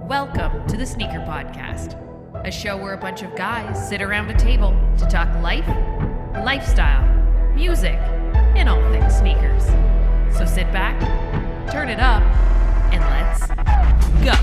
Welcome to the Sneaker Podcast, a show where a bunch of guys sit around a table to talk life, lifestyle, music, and all things sneakers. So sit back, turn it up, and let's go.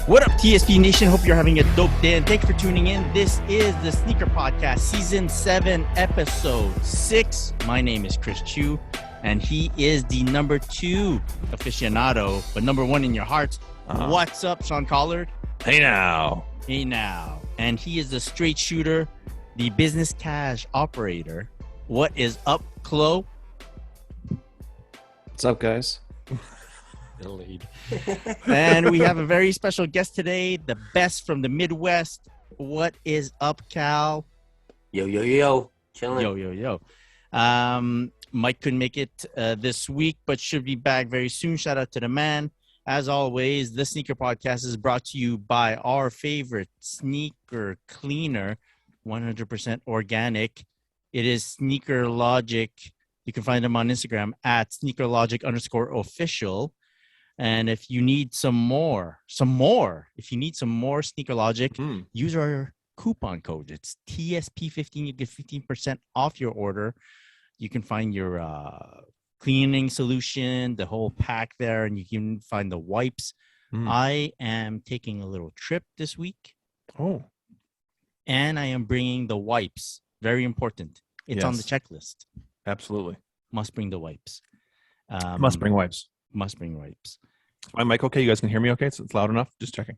What up, TSP Nation? Hope you're having a dope day, and thanks for tuning in. This is the Sneaker Podcast, Season 7, Episode 6. My name is Chris Chu, and he is the number 2 aficionado, but number 1 in your hearts. What's up, Sean Collard? Hey now. Hey now. And he is the straight shooter, the business cash operator. What is up, Chloe? What's up, guys? Delayed. And we have a very special guest today, the best from the Midwest. What is up, Cal? Yo. Chilling. Yo. Mike couldn't make it this week, but should be back very soon. Shout out to the man. As always, the Sneaker Podcast is brought to you by our favorite sneaker cleaner, 100% organic. It is Sneaker Logic. You can find them on Instagram at sneakerlogic_official. And if you need some more, if you need some more Sneaker Logic, use our coupon code. It's TSP15. You get 15% off your order. You can find your cleaning solution, the whole pack there, and you can find the wipes. I am taking a little trip this week. Oh. And I am bringing the wipes. Very important. It's on the checklist. Absolutely. Must bring the wipes. Must bring wipes. Must bring wipes. My mic okay? You guys can hear me okay? It's loud enough? Just checking.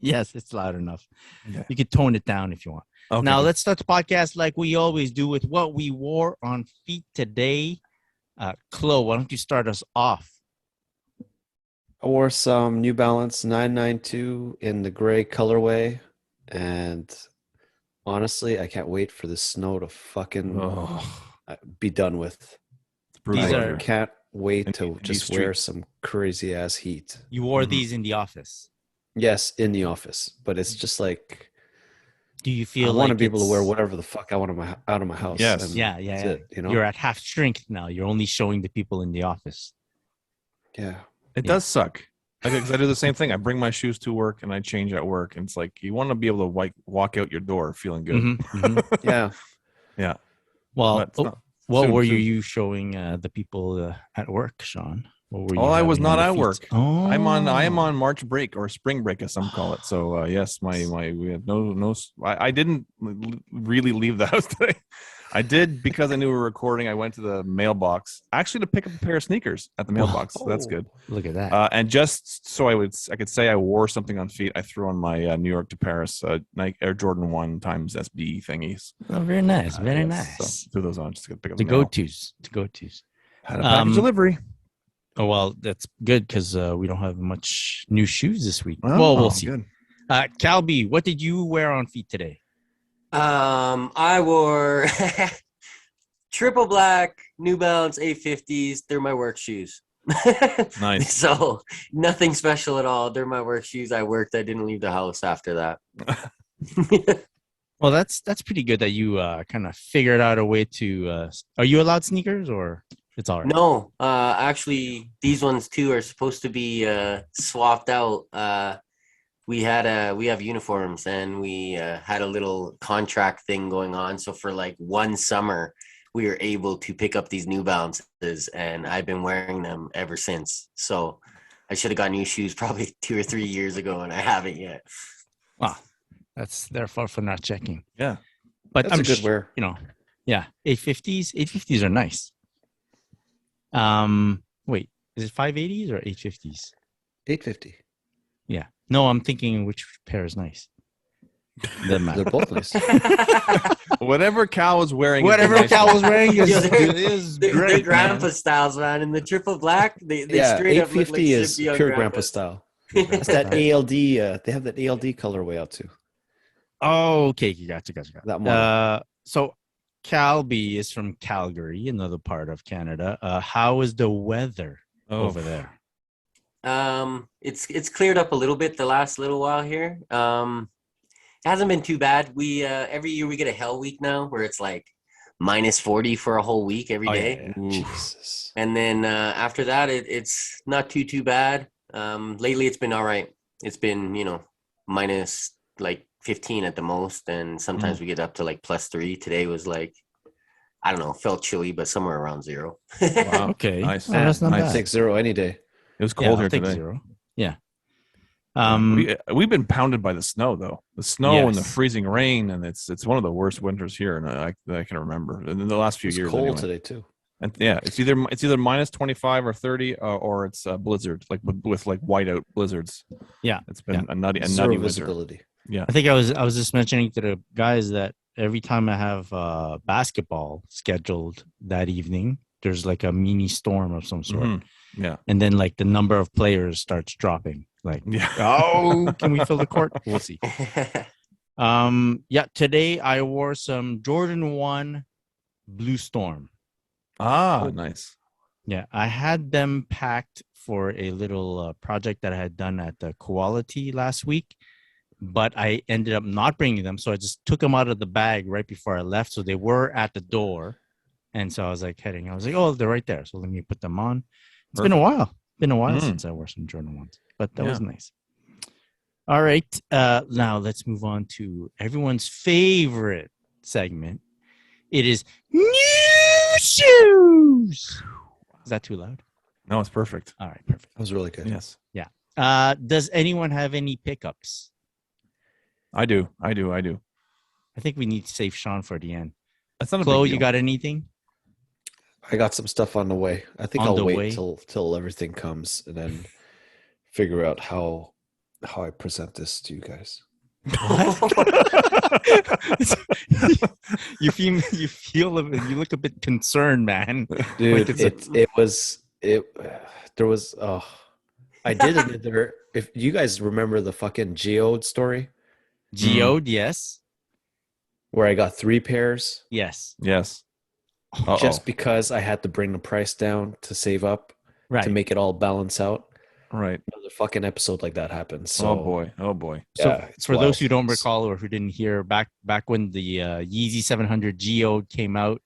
Yes, it's loud enough. Okay. You could tone it down if you want. Okay, now, good. let's start the podcast like we always do with what we wore on feet today. Chloe, why don't you start us off? I wore some New Balance 992 in the gray colorway, and honestly, I can't wait for the snow to fucking be done with. These I are- can't wait And to these just wear streets. some crazy ass heat. You wore these in the office. Yes, in the office, but it's just like Do you I feel want to like be able to it's- wear whatever the fuck I want out of my house. Yes. and Yeah. that's it, you know? You're at half strength now. You're only showing the people in the office. Yeah. It does suck. Because I do the same thing. I bring my shoes to work and I change at work. And it's like you want to be able to walk out your door feeling good. Mhm. Yeah. Well, But it's not- what soon, were soon. you showing the people at work, Sean? What were you I was having not on the at feet? work. Oh. I am on March break or spring break, as some call it. So yes, we had no. I didn't really leave the house today. I did because I knew we were recording. I went to the mailbox actually to pick up a pair of sneakers at the mailbox. So that's good. Look at that. And just so I could say I wore something on feet, I threw on my New York to Paris Nike Air Jordan 1 times SB thingies. Oh, very nice. Very Yes, nice. So threw those on just to pick up The the mail. go-tos. The go-tos. Had a package delivery. Oh, well, that's good because we don't have much new shoes this week. Well, we'll see. Good. Calby, what did you wear on feet today? I wore triple black New Balance 850s. They're my work shoes. Nice. So nothing special at all. They're my work shoes. I worked. I didn't leave the house after that. Well, that's pretty good that you kind of figured out a way to. Are you allowed sneakers or it's all right? No, actually, these ones too are supposed to be swapped out. We have uniforms and we had a little contract thing going on. So for like one summer, we were able to pick up these New Balances, and I've been wearing them ever since. So I should have got new shoes probably 2 or 3 years ago, and I haven't yet. Wow, that's their fault for not checking. Yeah. But That's I'm a good wear. You know, yeah, 850s. 850s are nice. Wait, is it 580s or 850s? 850. Yeah. No, I'm thinking which pair is nice. Doesn't matter. They're both nice. Whatever Cal was wearing. Whatever Cal was wearing is, Yo, they're- is They're great. grandpa man. styles, man. In the triple black, they Yeah, straight up look like 850 is should be on pure grandpa grandpas. style. It's that ALD. They have that ALD colorway out too. Oh, okay. Gotcha. That model. So Calby is from Calgary, another part of Canada. How is the weather over there? It's cleared up a little bit the last little while here. It hasn't been too bad. We every year we get a hell week now where it's like minus 40 for a whole week every day. Jesus. And then after that, it's not too bad. Lately, it's been all right. It's been, minus like 15 at the most. And sometimes we get up to like +3. Today was like, I don't know, felt chilly, but somewhere around 0. Wow. Okay. Nice. Well, that's not I'd bad. take 0 any day. It was Yeah, cold I'll here take today. 0. Yeah. We've been pounded by the snow though. The snow and the Yes. freezing rain, and it's one of the worst winters here, and that I can remember. And in the last few It's years, cold anyway. today too. And yeah, it's either minus 25 or 30, or it's a blizzard, like with like whiteout blizzards. Yeah. It's been a nutty Zero winter. visibility. Yeah, I think I was just mentioning to the guys that every time I have basketball scheduled that evening, there's like a mini storm of some sort. Mhm. Yeah, And then like the number of players starts dropping. Like, yeah. oh, can we fill the court? We'll see. Yeah, today I wore some Jordan 1 Blue Storm. Nice. Yeah, I had them packed for a little project that I had done at the Koala Tea last week, but I ended up not bringing them. So I just took them out of the bag right before I left. So they were at the door. And so I was like I was like, oh, they're right there. So let me put them on. It's been a while. Been a while since I wore some Jordan 1s, but that was nice. All right. Now let's move on to everyone's favorite segment. It is new shoes. Is that too loud? No, it's perfect. All right, perfect. That was really good. Yes, Does anyone have any pickups? I do. I think we need to save Sean for the end. That's not a Chloe, big deal. you got anything? I got some stuff on the way. I think On I'll the wait way? till everything comes and then figure out how I present this to you guys. You feel you look a bit concerned, man. Dude, Like there was I did another. If you guys remember the fucking Geode story Geode, yes. where I got 3 pairs Yes. just because I had to bring the price down to save up Right. to make it all balance out. Right. Another fucking episode like that happened. So Oh boy. So yeah, it's for those wild. who don't recall or who didn't hear, back when the Yeezy 700 Geode came out,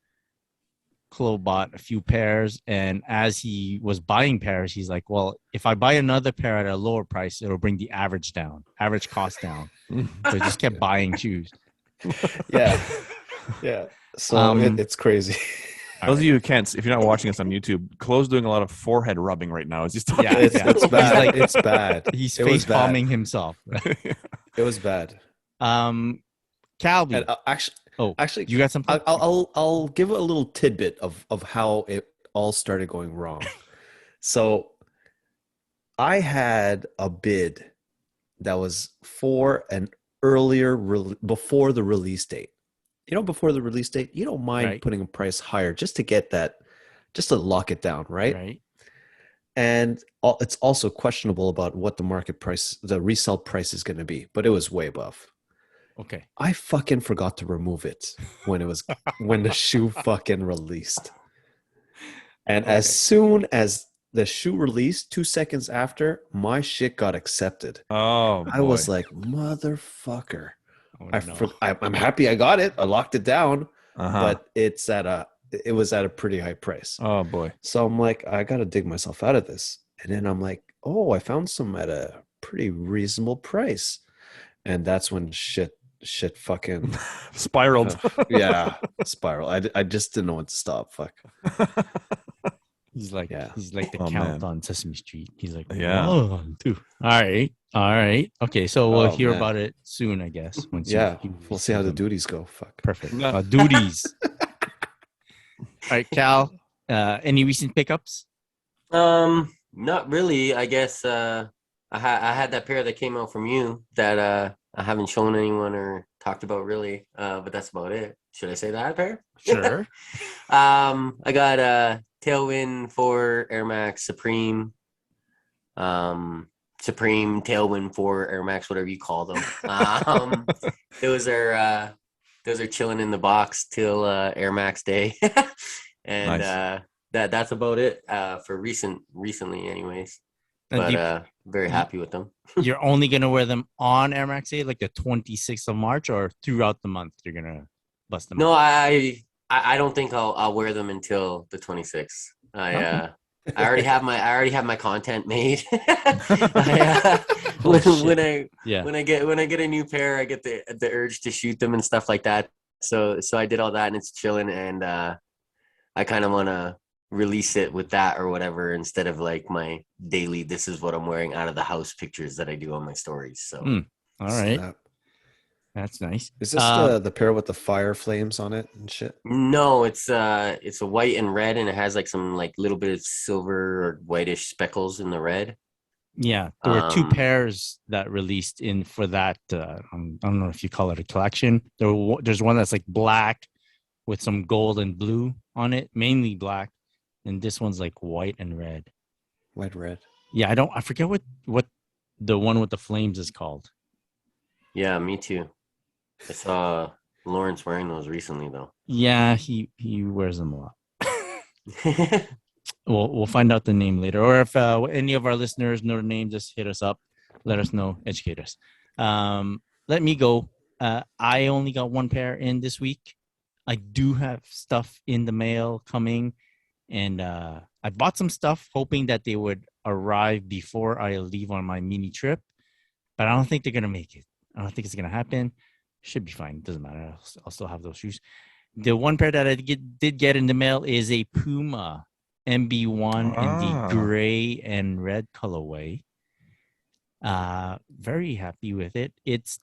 Chloe bought a few pairs, and as he was buying pairs, he's like, well, if I buy another pair at a lower price, it'll bring the average cost down. So he just kept buying shoes. yeah. So it's crazy. Those of you who can't, if you're not watching us on YouTube, Chloe's doing a lot of forehead rubbing right now. As he's talking. Yeah, It's bad. It's bad. He's It was face palming himself. It was bad. Calby, And actually, you got something? I'll give a little tidbit of how it all started going wrong. So I had a bid that was for an earlier before the release date. Before the release date, you don't mind putting a price higher just to get that, just to lock it down, right? Right. And it's also questionable about what the market price, the resale price is going to be, but it was way above. Okay. I fucking forgot to remove it when the shoe fucking released. And as soon as the shoe released, 2 seconds after, my shit got accepted. Oh, I was like, motherfucker. Oh, I'm happy I got it. I locked it down, Uh-huh. but it was at a pretty high price. Oh boy. So I'm like, I got to dig myself out of this. And then I'm like, oh, I found some at a pretty reasonable price. And that's when shit fucking Spiraled. spiral. I just didn't know when to stop. Fuck. He's like the Oh, Count man. on Sesame Street. He's like, Yeah. oh, dude. All right. Okay, so we'll Oh, hear man. about it soon, I guess. Once We'll see how the duties go. Fuck. Perfect. Yeah. Duties. All right, Cal. Any recent pickups? Not really. I guess I had that pair that came out from you that I haven't shown anyone or talked about really. But that's about it. Should I say that pair? Sure. I got a Tailwind for Air Max Supreme. Supreme Tailwind for Air Max, whatever you call them. Those are chilling in the box till Air Max Day. And Nice. that's about it for recently anyways. And but very happy with them. you're only gonna wear them on Air Max 8, like the 26th of March, or throughout the month you're gonna bust them. No, out? I don't think I'll wear them until the 26th. Okay. I already have my content made. I, Oh, when Yeah. when I get a new pair, I get the urge to shoot them and stuff like that. So I did all that, and it's chilling, and I kind of want to release it with that or whatever instead of like my daily this is what I'm wearing out of the house pictures that I do on my stories. So All right. Snap. That's nice. Is this the pair with the fire flames on it and shit? no, it's a white and red, and it has like some like little bit of silver or whitish speckles in the red. Yeah, there were two Um, pairs that released in for that. I don't know if you call it a collection. There's one that's like black with some gold and blue on it, mainly black, and this one's like white and red. White, red. Yeah, I forget what the one with the flames is called. Yeah, me too. I saw Lawrence wearing those recently though. Yeah, he wears them a lot. We'll find out the name later, or if any of our listeners know the name, just hit us up, let us know, educate us. Let me go. I only got one pair in this week. I do have stuff in the mail coming, and I bought some stuff hoping that they would arrive before I leave on my mini trip, but I don't think they're gonna make it. I don't think it's gonna happen. Should be fine. Doesn't matter. I'll still have those shoes. The one pair that I did get in the mail is a Puma MB1 in the gray and red colorway. Very happy with it. It's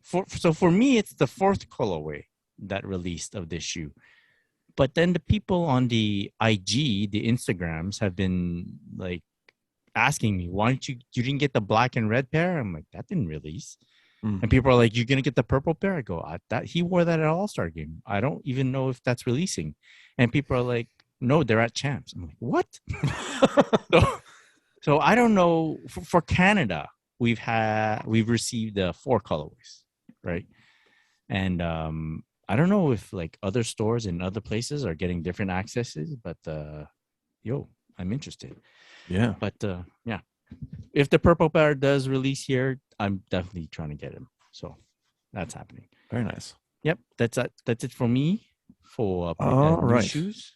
for me, it's the fourth colorway that released of this shoe. But then the people on the IG, the Instagrams, have been like asking me, why don't you didn't get the black and red pair? I'm like, that didn't release. And people are like, you're gonna get the purple pair? I go, that he wore that at All-Star game. I don't even know if that's releasing. And people are like, no, they're at Champs. I'm like, what? so I don't know. For Canada, we've received 4 colorways, right? And I don't know if like other stores in other places are getting different accesses, but I'm interested. Yeah. But yeah, if the purple pair does release here, I'm definitely trying to get him. So that's happening. Very nice. Yep, that's it for me for All new right. shoes.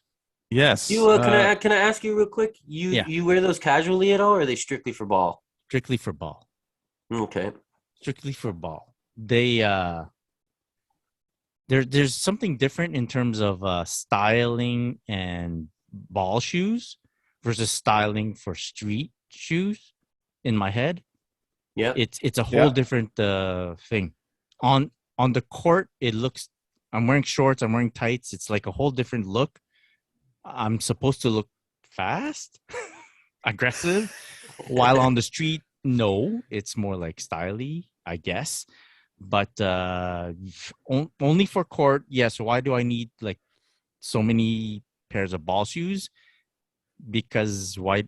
Yes. You can I ask you real quick? You wear those casually at all, or are they strictly for ball? Strictly for ball. Okay. Strictly for ball. They there's something different in terms of styling and ball shoes versus styling for street shoes in my head. Yeah. It's a whole different thing. On the court, it looks, I'm wearing shorts, I'm wearing tights. It's like a whole different look. I'm supposed to look fast, aggressive, while on the street, no, it's more like styly, I guess. But only for court, yes. Why do I need like so many pairs of ball shoes? Because I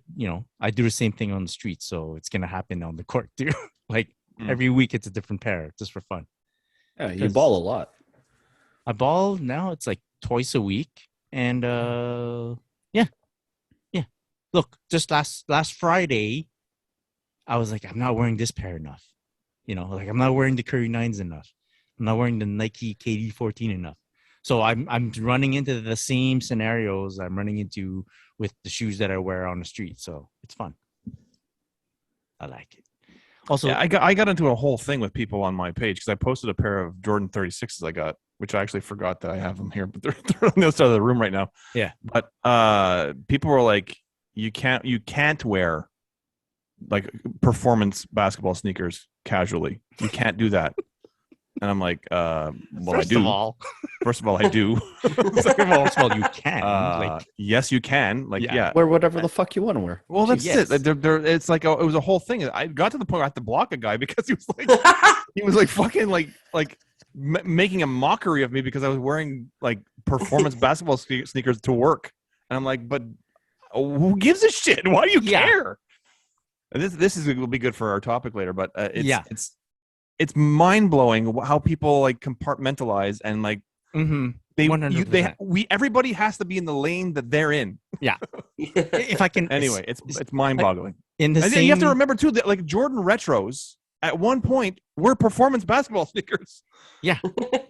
do the same thing on the street, so it's gonna happen on the court too. Like every week, it's a different pair, just for fun. Yeah, you ball a lot. I ball now. It's like twice a week, and yeah. Look, just last Friday, I was like, I'm not wearing this pair enough. Like I'm not wearing the Curry 9s enough. I'm not wearing the Nike KD14 enough. So I'm running into the same scenarios I'm running into with the shoes that I wear on the street. So it's fun. I like it. Also, yeah, I got into a whole thing with people on my page because I posted a pair of Jordan 36s I got, which I actually forgot that I have them here, but they're on the other side of the room right now. Yeah. But people were like, you can't wear like performance basketball sneakers casually. You can't do that. And I'm like, well, I do. First of all, I do. Second of all, you can. Yes, you can. Like, yeah. Wear whatever the fuck you want to wear. Well, that's Yes. it. It's like it was a whole thing. I got to the point where I had to block a guy because he was like fucking like making a mockery of me because I was wearing like performance basketball sneakers to work. And I'm like, but who gives a shit? Why do you care? And this will be good for our topic later. But it's mind blowing how people like compartmentalize and like everybody has to be in the lane that they're in. If I can. Anyway, it's mind-boggling. In the And same. you have to remember too that like Jordan retros at one point were performance basketball sneakers. Yeah.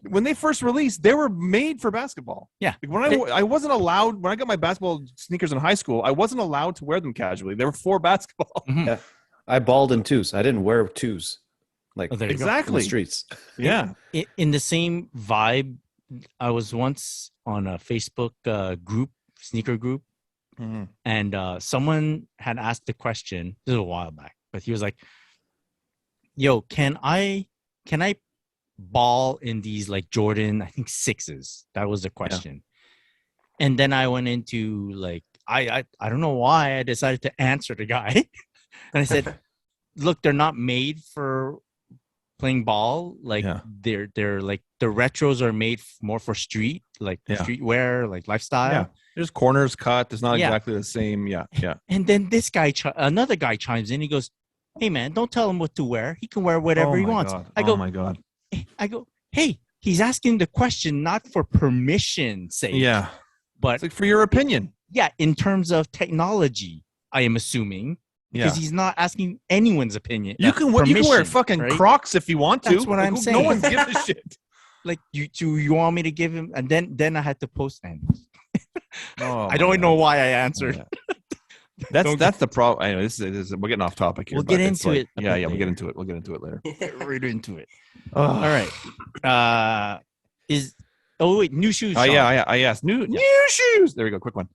When they first released, they were made for basketball. Yeah. Like when I wasn't allowed when I got my basketball sneakers in high school, I wasn't allowed to wear them casually. They were for basketball. Mhm. Yeah. I balled in twos. I didn't wear twos. Like Oh, there you go. in the Exactly. streets. Yeah. In the same vibe, I was once on a Facebook group, sneaker group, Mhm. and someone had asked the question. This is a while back, but he was like, "Yo, can I ball in these like Jordan, I think 6s?" That was the question. And then I went into like I don't know why I decided to answer the guy, and I said, "Look, they're not made for playing ball. Like Yeah. they're like the retros are made more for street, like Yeah. streetwear, like lifestyle." Yeah. There's corners cut. It's not Yeah. exactly the same. Yeah. Yeah. And then this guy, another guy chimes in. He goes, "Hey man, don't tell him what to wear. He can wear whatever he my wants." God. I go, Oh my God. "Hey, he's asking the question not for permission's sake, Yeah. but It's like for your opinion. yeah, in terms of technology, I am assuming because Yeah. he's not asking anyone's opinion. You can wear permission, fucking right? Crocs if you want to. That's what I'm No saying. one's giving a shit. Like you want me to give him, and then I had to post, and Oh, I my don't God. know why I answered. Yeah. Don't That's the problem. Anyway, this is we're getting off topic here. We'll but get it's into like- it a Yeah, bit yeah, we'll later. get into it. We'll get into it later. Get right into it. Oh. All right. New shoes. Oh Sean. yeah, I asked new shoes. There we go, quick one.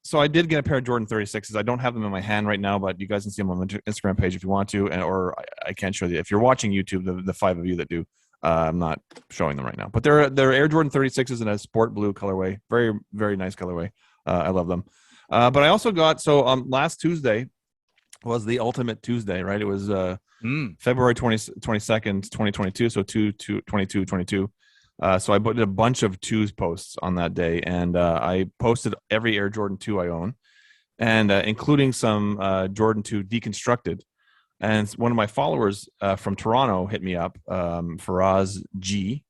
So I did get a pair of Jordan 36s. I don't have them in my hand right now, but you guys can see them on the Instagram page if you want to, or I can't show you. If you're watching YouTube, the 5 of you that do, I'm not showing them right now. But they're Air Jordan 36s in a sport blue colorway. Very, very nice colorway. I love them. But I also got last Tuesday was the ultimate Tuesday, right? It was February 22nd, 2022. So 22. So I did a bunch of twos posts on that day, and I posted every Air Jordan 2 I own, and including some Jordan 2 deconstructed. And one of my followers from Toronto hit me up, Faraz G.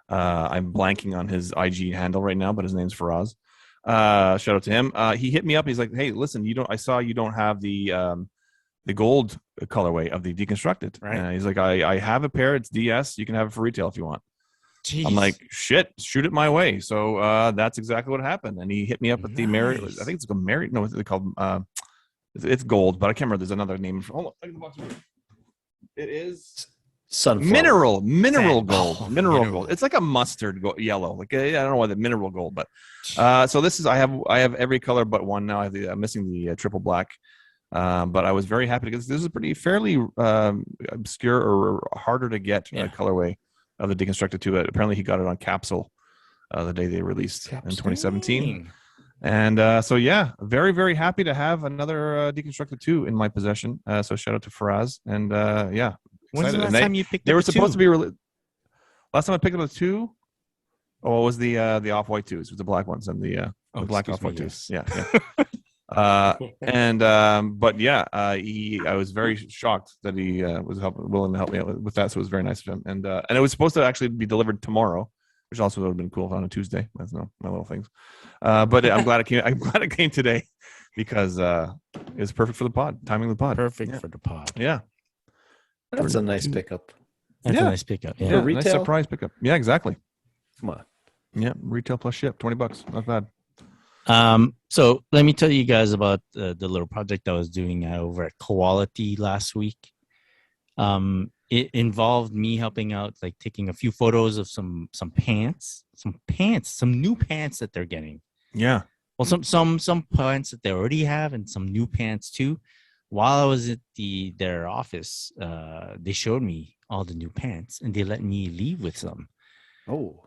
I'm blanking on his IG handle right now, but his name's Faraz. Shout out to him. He hit me up. He's like, "Hey, listen, I saw you don't have the gold colorway of the deconstructed." Right. He's like, I have a pair. It's DS. You can have it for retail if you want. Jeez. I'm like, shit, shoot it my way. So that's exactly what happened. And he hit me up at the Marriott. I think it's called Marriott. No, what's it called? It's gold, but I can't remember. There's another name. Hold on. Look at the box over here. It is Sunflower. mineral Sand. gold. Oh, mineral mineral. gold. It's like a mustard yellow. Like I don't know why the mineral gold, but so this is I have every color but one now. I'm missing the triple black. But I was very happy because this is a pretty fairly obscure or harder to get colorway of the deconstructed 2. Apparently he got it on capsule the day they released in 2017. And so yeah, very, very happy to have another deconstructed 2 in my possession. So shout out to Faraz. And yeah. When's the excited. last And time you picked they up were a supposed to two? be last time I picked up a 2. Oh, it was the off-white 2s. It was the black ones and the black excuse me, off-white 2s. yes. Yeah. But yeah, I was very shocked that he was willing to help me out with that. So it was very nice of him. And it was supposed to actually be delivered tomorrow, which also would have been cool on a Tuesday. That's my little things. But I'm glad it came. I'm glad it came today because it was perfect for the pod. Timing of the pod. Perfect Yeah. for the pod. Yeah. That's a nice pickup. That's Yeah. a nice pickup. Yeah. Yeah. For Nice retail? surprise pickup. Yeah. Exactly. Come on. Yeah. Retail plus ship. $20. Not bad. So let me tell you guys about the little project I was doing over at Koala Tea last week. It involved me helping out, like taking a few photos of some pants, some new pants that they're getting. Yeah. Well, some pants that they already have, and some new pants too. While I was at their office, they showed me all the new pants, and they let me leave with some. Oh.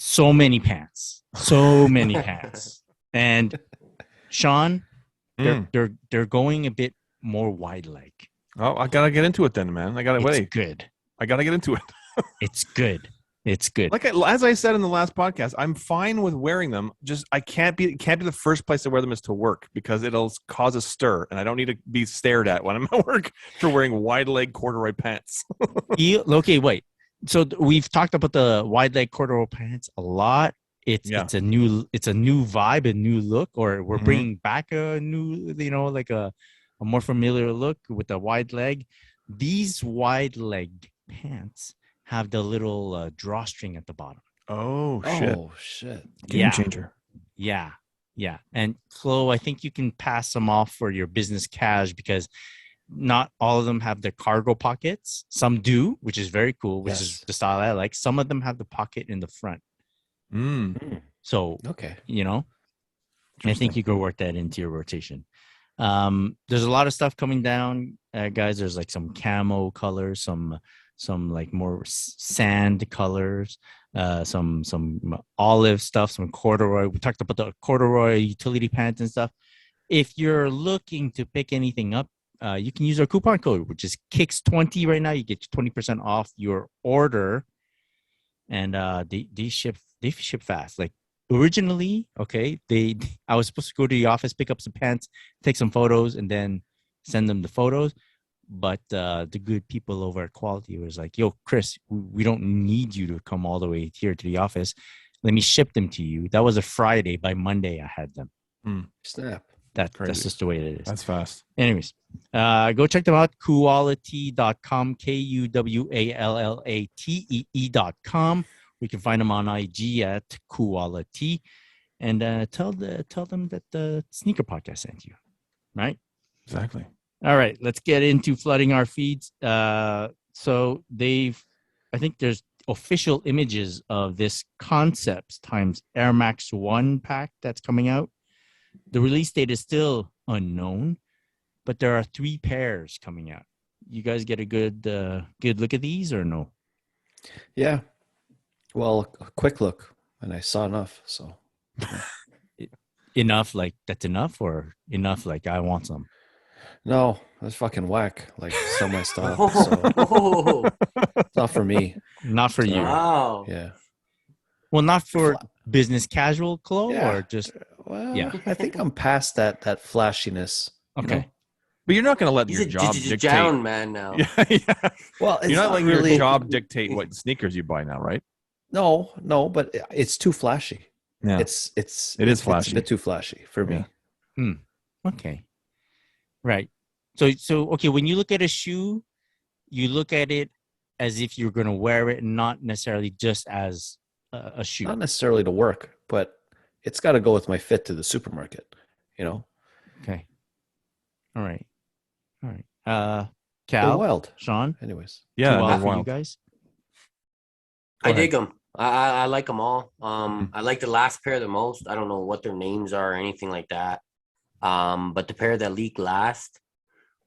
So many pants, and Sean, they're going a bit more wide leg. Oh, I gotta get into it then, man. I gotta wait. Good. I gotta get into it. It's good. It's good. Like as I said in the last podcast, I'm fine with wearing them. Just it can't be the first place to wear them is to work because it'll cause a stir, and I don't need to be stared at when I'm at work for wearing wide leg corduroy pants. Okay, wait. So we've talked about the wide leg corduroy pants a lot. It's Yeah. it's a new vibe, a new look, or we're Mhm. bringing back a new, like a more familiar look with a wide leg. These wide leg pants have the little drawstring at the bottom. Oh shit! Oh shit. Game Yeah. changer. Yeah. Yeah. And Chloe, I think you can pass them off for your business cash because not all of them have the cargo pockets. Some do, which is very cool, which is Yes. the style I like. Some of them have the pocket in the front. Mm. Mm, So, okay. I think you could work that into your rotation. There's a lot of stuff coming down, guys. There's like some camo colors, some like more sand colors, some olive stuff, some corduroy. We talked about the corduroy utility pants and stuff. If you're looking to pick anything up, you can use our coupon code, which is KICKS20 right now. You get 20% off your order, and they ship fast. Like originally, okay, I was supposed to go to the office, pick up some pants, take some photos, and then send them the photos. But the good people over at Quality was like, "Yo, Chris, we don't need you to come all the way here to the office. Let me ship them to you." That was a Friday. By Monday, I had them. Snap. That's Crazy. just the way it is. That's fast. Anyways, go check them out. Koalatea.com, KUWALLATEE.com. We can find them on IG at Koala Tea, and tell them that the Sneaker Podcast sent you. Right? Exactly. All right, let's get into flooding our feeds. So I think there's official images of this Concepts times Air Max 1 pack that's coming out. The release date is still unknown, but there are 3 pairs coming out. You guys get a good look at these or no? Yeah. Well, a quick look, and I saw enough. So Enough, like that's enough, or enough, like I want some? no, that's fucking whack. Like still my style. So Oh, it's not for me. Not for So, you. wow. Yeah. Well, not for business casual, Chloe, Yeah. or just Well, Yeah. I think I'm past that flashiness. you okay. know? But you're not going to let He's your a job dictate. down man now. Yeah, yeah. Well, it's You're not letting your really job dictate what sneakers you buy now, right? No, but it's too flashy. Yeah. It is It's a flashy. bit too flashy for me. Yeah. Okay. Right. So okay, when you look at a shoe, you look at it as if you're going to wear it, and not necessarily just as a shoe. Not necessarily to work, but it's got to go with my fit to the supermarket. Okay. All right. They're Cal, wild. Sean, Anyways, Yeah, too wild they're for you wild. guys. I Go dig them. I like them all. Mhm. I like the last pair the most. I don't know what their names are or anything like that. But the pair that leaked last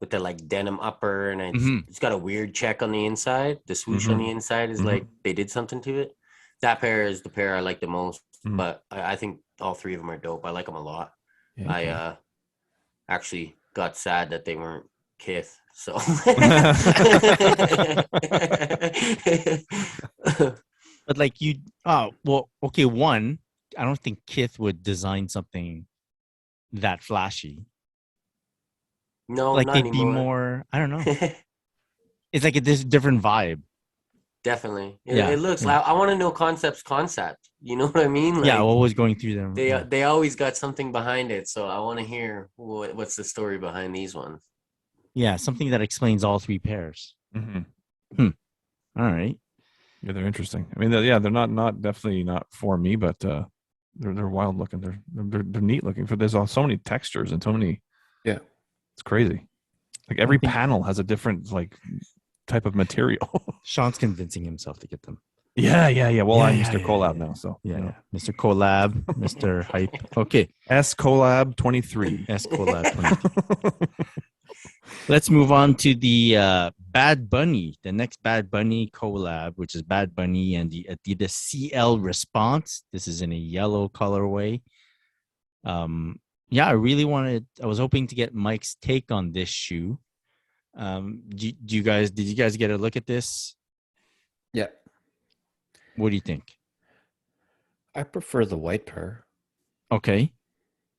with the like denim upper and it's got a weird check on the inside. The swoosh on the inside is like they did something to it. That pair is the pair I like the most. Mhm. But I think all 3 of them are dope. I like them a lot. Yeah. I actually got sad that they weren't Kith. So But like okay, one, I don't think Kith would design something that flashy. no, Like not they'd anymore. be more, I don't know. It's like this different vibe. Definitely. Yeah, It looks yeah. like I want to know concept. You know what I mean? Like, Yeah, always going through them. they always got something behind it. So I want to hear what's the story behind these ones. Yeah, something that explains all 3 pairs. Mhm. All right. Yeah, they're interesting. I mean, they're not definitely not for me, but they're wild looking. They're neat looking. There's so many textures and so many. Yeah. It's crazy. Like every panel has a different like type of material. Sean's convincing himself to get them. Yeah. Well, I'm Yeah, Mr. yeah, Collab yeah. now, so Yeah. Mr. Collab, Mr. Hype. Okay. S Collab 23. S Collab 20. Let's move on to the Bad Bunny, the next Bad Bunny collab, which is Bad Bunny and the Adidas CL Response. This is in a yellow colorway. Yeah, I was hoping to get Mike's take on this shoe. Did you guys get a look at this? Yeah. What do you think? I prefer the white pair. Okay.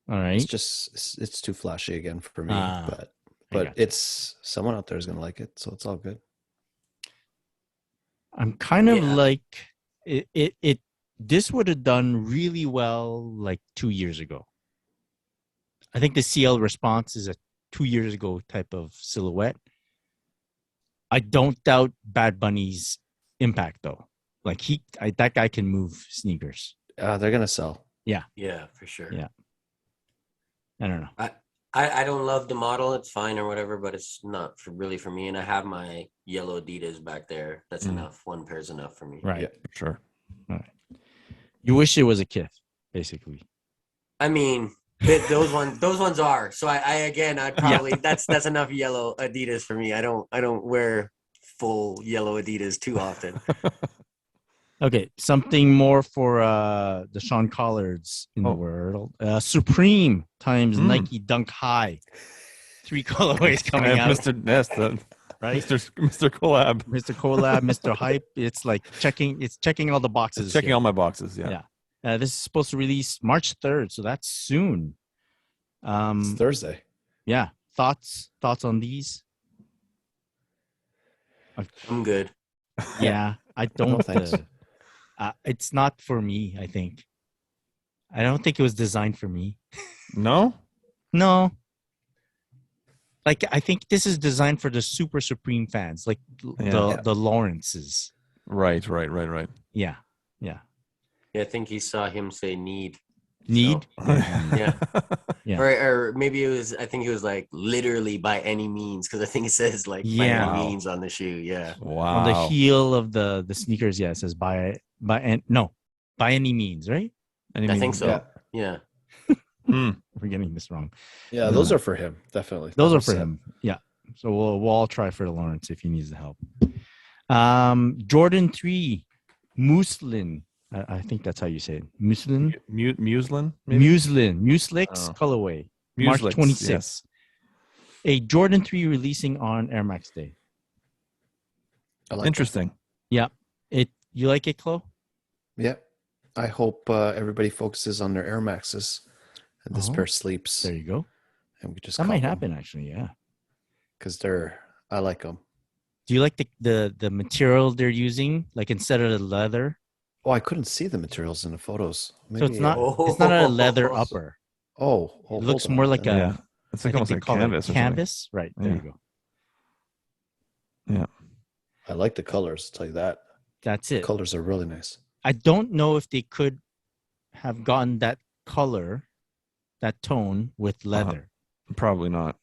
All right. It's just it's too flashy again for me, but gotcha. it's someone out there is gonna like it, so it's all good. I'm kind of Yeah. like it this would have done really well like 2 years ago. I think the CL response is a 2 years ago type of silhouette. I don't doubt Bad Bunny's impact though. Like that guy can move sneakers. They're gonna sell. Yeah, for sure. Yeah. I don't know. I don't love the model. It's fine or whatever, but it's not really for me. And I have my yellow Adidas back there. That's enough. One pair is enough for me. Right. Yeah. Sure. All right. You wish it was a Kith, basically. I mean, those ones are. So I'd probably that's enough yellow Adidas for me. I don't wear full yellow Adidas too often. Okay, something more for the Sean Collards in the world. Supreme times Nike Dunk High. 3 colorways coming out. Mr. Nest, right? Mr. Collab. Mr. Collab, Mr. Hype. It's like checking all the boxes. It's checking all my boxes, yeah. This is supposed to release March 3rd, so that's soon. It's Thursday. Yeah. Thoughts on these? I'm good. Yeah, I don't No, thanks. It's not for me, I think. I don't think it was designed for me. No? No. Like, I think this is designed for the super Supreme fans, like the Lawrences. Right. Yeah. Yeah, I think he saw him say need. Need? So, yeah. Yeah. Or maybe it was, I think it was like literally by any means, because I think it says like by any means on the shoe. Yeah. Wow. On the heel of the sneakers, it says by any means, right? I think so. Yeah. We're getting this wrong. Yeah, those are for him, definitely. Those are for him. Yeah. So we'll all try for Lawrence if he needs the help. Jordan 3 Muslin. I think that's how you say it. Muslin? Muslin? Muslix colorway. March Muslix, 26th. yes. A Jordan 3 releasing on Air Max Day. Interesting. Yeah. You like it, Chloe? Yeah. I hope everybody focuses on their Air Maxes and this pair sleeps. There you go. And we just that might happen, actually. Yeah. Because I like them. Do you like the material they're using? Like instead of the leather? Oh, I couldn't see the materials in the photos. So it's not a leather upper. Oh, it looks more like a it's like almost like canvas. Canvas, right? There you go. Yeah, I like the colors. I'll tell you that. That's it. The colors are really nice. I don't know if they could have gotten that color, that tone with leather. Probably not.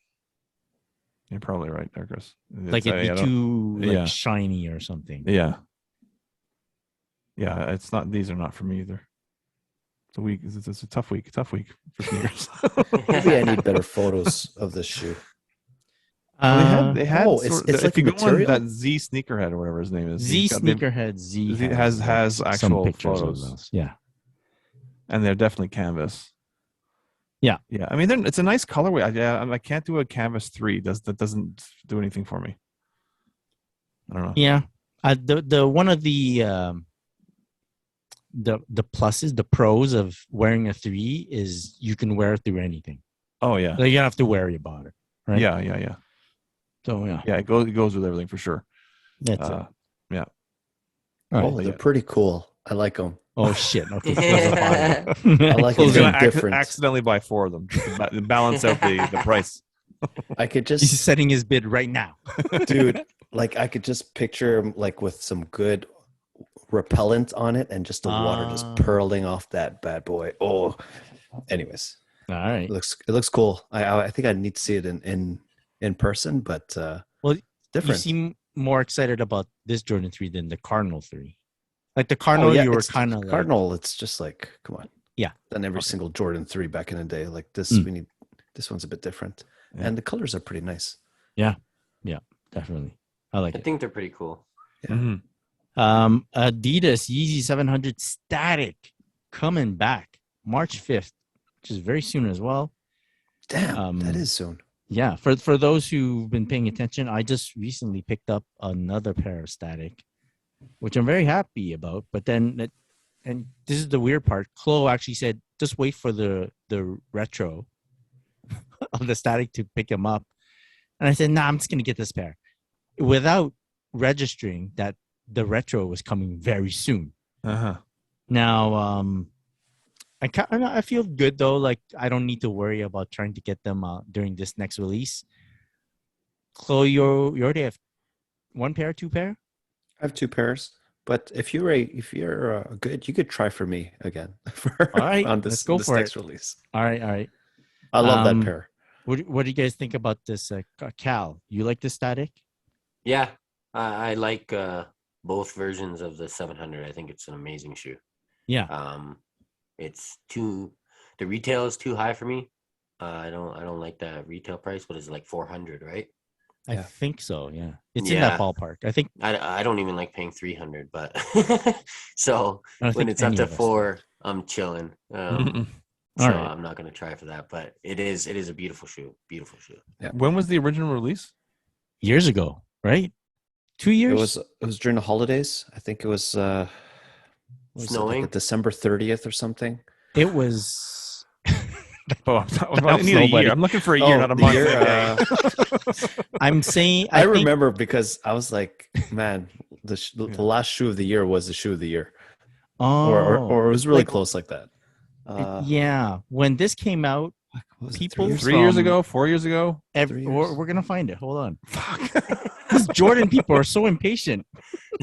You're probably right there, Chris. Like it'd be too shiny or something. Yeah. Yeah, it's not. These are not for me either. It's a tough week. Tough week for sneakers. Maybe I need better photos of this shoe. They had. It's if like you go on material? that Z Sneakerhead or whatever his name is, Z has actual pictures photos. of those. Yeah, and they're definitely canvas. Yeah. I mean, it's a nice colorway. I can't do a canvas 3. That doesn't do anything for me. I don't know. Yeah, the one of the pluses, the pros of wearing a 3 is you can wear it through anything. Oh yeah. Like you don't have to worry about it, right? Yeah. So yeah. Yeah, it goes with everything for sure. That's it. Yeah. They're pretty cool. I like them. Oh shit! Okay, I like He's them gonna different. accidentally buy 4 of them to balance out the price. I could He's just, setting his bid right now. dude. Like I could just picture him like with some good repellent on it and just the water just purling off that bad boy. Oh, anyways, All right. it looks cool. I think I need to see it in person, but Well, different. You seem more excited about this Jordan 3 than the Cardinal 3. Like the Cardinal, you were kind of Cardinal. It's just like, come on. Yeah. Done every single Jordan 3 back in the day. Like this, we need. This one's a bit different, and the colors are pretty nice. Yeah, definitely. I like I it. think they're pretty cool. Yeah. Mm-hmm. Adidas Yeezy 700 Static coming back March 5th, which is very soon as well. Damn, that is soon. Yeah, for those who've been paying attention, I just recently picked up another pair of Static, which I'm very happy about. But then, and this is the weird part, Chloe actually said, just wait for the retro of the Static to pick him up. And I said, nah, I'm just going to get this pair. Without registering that the retro was coming very soon. Uh-huh. Now, I feel good though. Like I don't need to worry about trying to get them during this next release. Chloe, you already have one pair, two pair. I have two pairs, but if you're good, you could try for me again All right, on let's go for next it. release. All right. I love that pair. What do you guys think about this, Cal? You like the static? Yeah, I like both versions of the 700. I think it's an amazing shoe. Yeah. The retail is too high for me. I don't like that retail price. What is it, like 400, right? I think so. Yeah, it's in Yeah. that ballpark. I think. I don't even like paying 300, but so I don't when think it's up any to of us 4, I'm chilling. Mm-mm. So All right. I'm not gonna try for that, but it is a beautiful shoe. Beautiful shoe. Yeah. When was the original release? Years ago, right? 2 years. It was during the holidays. I think it was what was it, Snowing? like a December 30th or something. It was. Oh, I need a nobody. year. I'm looking for a year, not a month. I'm saying. I think- remember because I was like, man, the last shoe of the year was the shoe of the year, Oh, or it was really like, close like that. yeah, when this came out, What was it, people 3 years from- ago, 4 years ago. 3 years? we're gonna find it. Hold on. Fuck. These Jordan people are so impatient.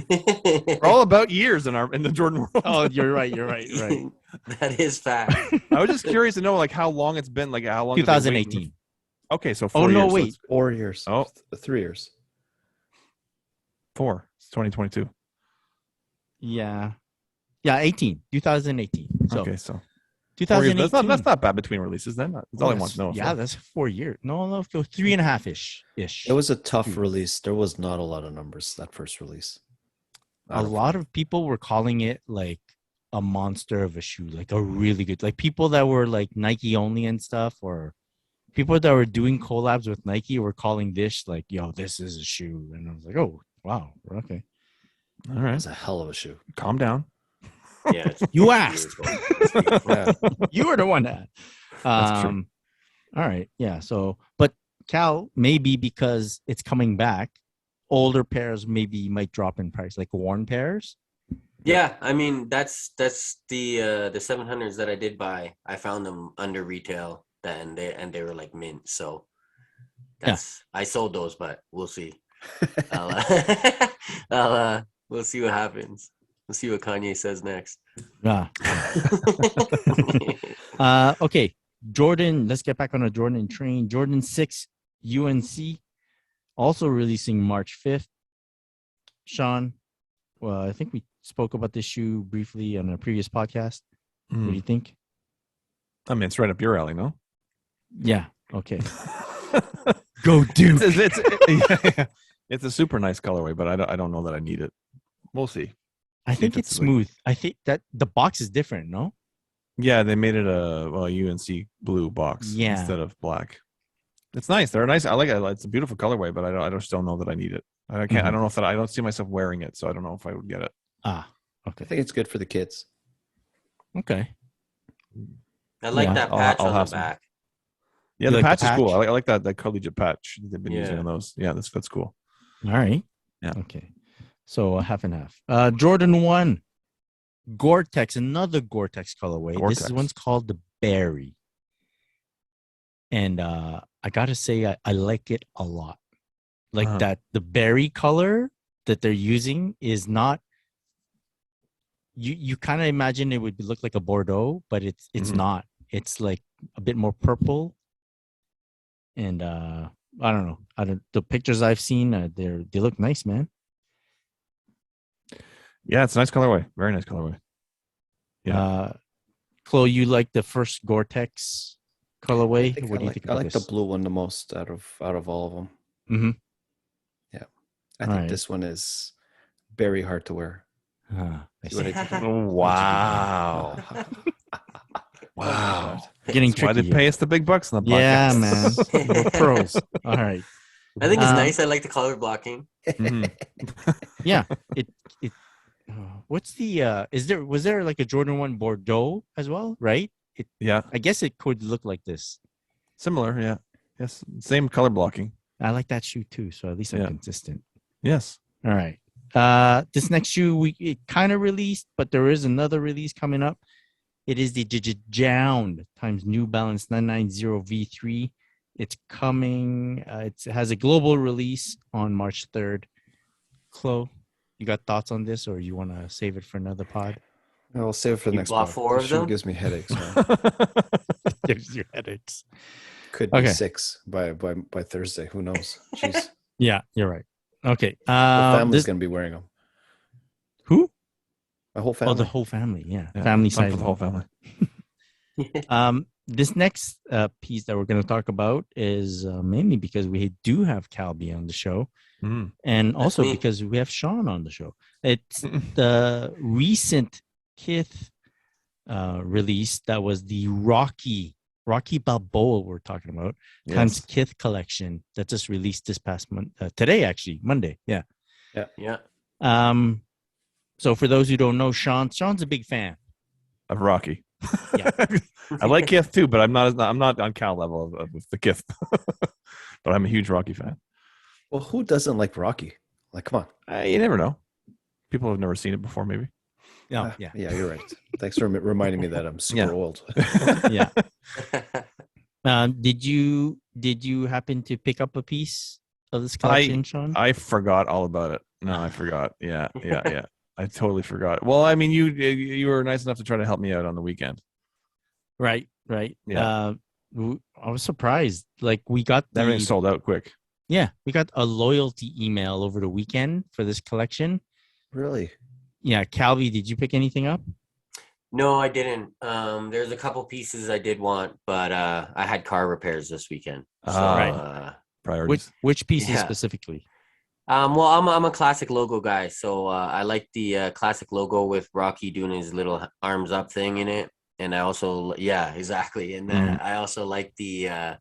We're all about years in the Jordan world. Oh, you're right. Right. That is fact. I was just curious to know like how long it's been. Like how long? have they been waiting? 2018. Okay, so 4 Oh, no, years. So wait. it's 4 years. Oh. 3 years. 4. It's 2022. Yeah. 18. 2018. So Okay, so 4 years. 2018. That's not bad between releases. Then that's all I want to know. Yeah, that's 4 years. No, 3.5 ish. It was a tough release. There was not a lot of numbers that first release. A lot of people were calling it like a monster of a shoe, like a really good, like people that were like Nike only and stuff, or people that were doing collabs with Nike were calling this like, yo, this is a shoe. And I was like, oh, wow. Okay. All It right, was a hell of a shoe. calm down. Yeah, You asked. Yeah. You were the one that. That's true. All right. Yeah. So, but Cal, maybe because it's coming back, older pairs maybe might drop in price, like worn pairs. Yeah, I mean that's the 700s that I did buy. I found them under retail, and they were like mint. So I sold those, but we'll see. We'll see what happens. We'll see what Kanye says next. Yeah. Okay. Jordan, let's get back on a Jordan train. Jordan 6 UNC, also releasing March 5th. Sean, well, I think we spoke about this shoe briefly on a previous podcast. What do you think? I mean, it's right up your alley, no? Yeah. Okay. Go Duke. It's a super nice colorway, but I don't know that I need it. We'll see. I think it's smooth. I think that the box is different, no? Yeah, they made it a UNC blue box instead of black. It's nice. They're nice. I like it. It's a beautiful colorway, but I just don't know that I need it. I can't. I don't know if I don't see myself wearing it, so I don't know if I would get it. Okay. I think it's good for the kids. Okay. I like that patch I'll on have the some. back. Yeah, You the like patch the is cool. patch? I like that collegiate patch they've been using Yeah. on those. Yeah, that's cool. All right. Yeah. Okay. So half and half. Jordan 1. Gore-Tex, another Gore-Tex colorway. Gore-Tex. This one's called the Berry. And I gotta say, I like it a lot. Like Uh-huh. that, the berry color that they're using is not. You kind of imagine it would look like a Bordeaux, but it's Mhm. not. It's like a bit more purple. And I don't know. The pictures I've seen, they look nice, man. Yeah, it's a nice colorway. Very nice colorway. Yeah. Chloe, you like the first Gore-Tex colorway? What do you think I about like this? the blue one the most out of all of them. Mm-hmm. Yeah, I All think right. this one is very hard to wear. I See what see. I did? Wow. Wow. Getting That's why tricky they here. pay us the big bucks on the Yeah, podcast. man. We're pros. All right. I think it's Um, nice. I like the color blocking. Mhm. Yeah. It. What's the? Was there like a Jordan 1 Bordeaux as well? Right. Yeah, I guess it could look like this. similar. Yeah. Yes. Same color blocking. I like that shoe too. So at least I'm Yeah. consistent. Yes. All right. This next shoe it kind of released, but there is another release coming up. It is the Jound times New Balance 990 V3. It's coming. It has a global release on March 3rd. Chloe, you got thoughts on this, or you want to save it for another pod? I'll save it for the You next bought pod. 4 This of shoe them? gives me headaches. Man. It gives you headaches. Could be Okay. 6 by Thursday. Who knows? Jeez. Yeah, you're right. Okay. The family's This, gonna be wearing them. who? My whole Oh, family. the whole family. Yeah, Yeah, family fun size. for the whole family. This next piece that we're going to talk about is mainly because we do have Calby on the show, Mm. and also me. because we have Sean on the show. It's the recent Kith release that was the Rocky Balboa we're talking about times Yes. Kith collection that just released this past month. Today, actually, Monday. Yeah. Yeah. So for those who don't know, Sean's a big fan. Of Rocky. Yeah. I like Kith too, but I'm not on Cal level of the Kith. But I'm a huge Rocky fan. Well, who doesn't like Rocky? Like, come on. You never know. People have never seen it before, maybe. Oh, yeah. Yeah, you're right. Thanks for reminding me that I'm super Yeah. old. Yeah. Did you happen to pick up a piece of this collection, Sean? I forgot all about it. No, I forgot. Yeah. I totally forgot. Well, I mean, you were nice enough to try to help me out on the weekend. Right. Yeah. I was surprised. Like we got Everything sold out quick. Yeah, we got a loyalty email over the weekend for this collection. Really? Yeah, Calvi, did you pick anything up? No, I didn't. There's a couple pieces I did want, but I had car repairs this weekend. So, Right. Priorities. Which pieces Yeah. specifically? Well, I'm a classic logo guy, so I like the classic logo with Rocky doing his little arms up thing in it, and I also exactly, and I also like the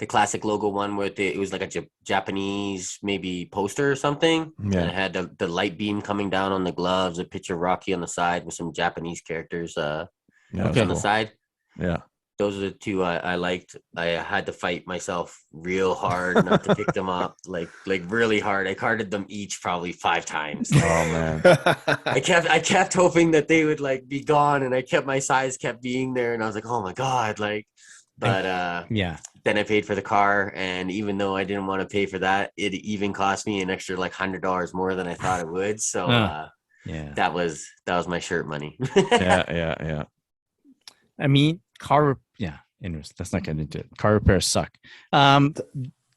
classic logo one with it was like a Japanese maybe poster or something, and it had the light beam coming down on the gloves, a picture of Rocky on the side with some Japanese characters on the side. Yeah. Those are the two I liked. I had to fight myself real hard not to pick them up, like really hard. I carded them each probably 5 times. Oh man. I kept hoping that they would like be gone, and my size kept being there, and I was like, oh my god, like. But then I paid for the car, and even though I didn't want to pay for that, it even cost me an extra like $100 more than I thought it would. So that was my shirt money. Yeah. I mean, anyways, let's not get into it. Car repairs suck. The Out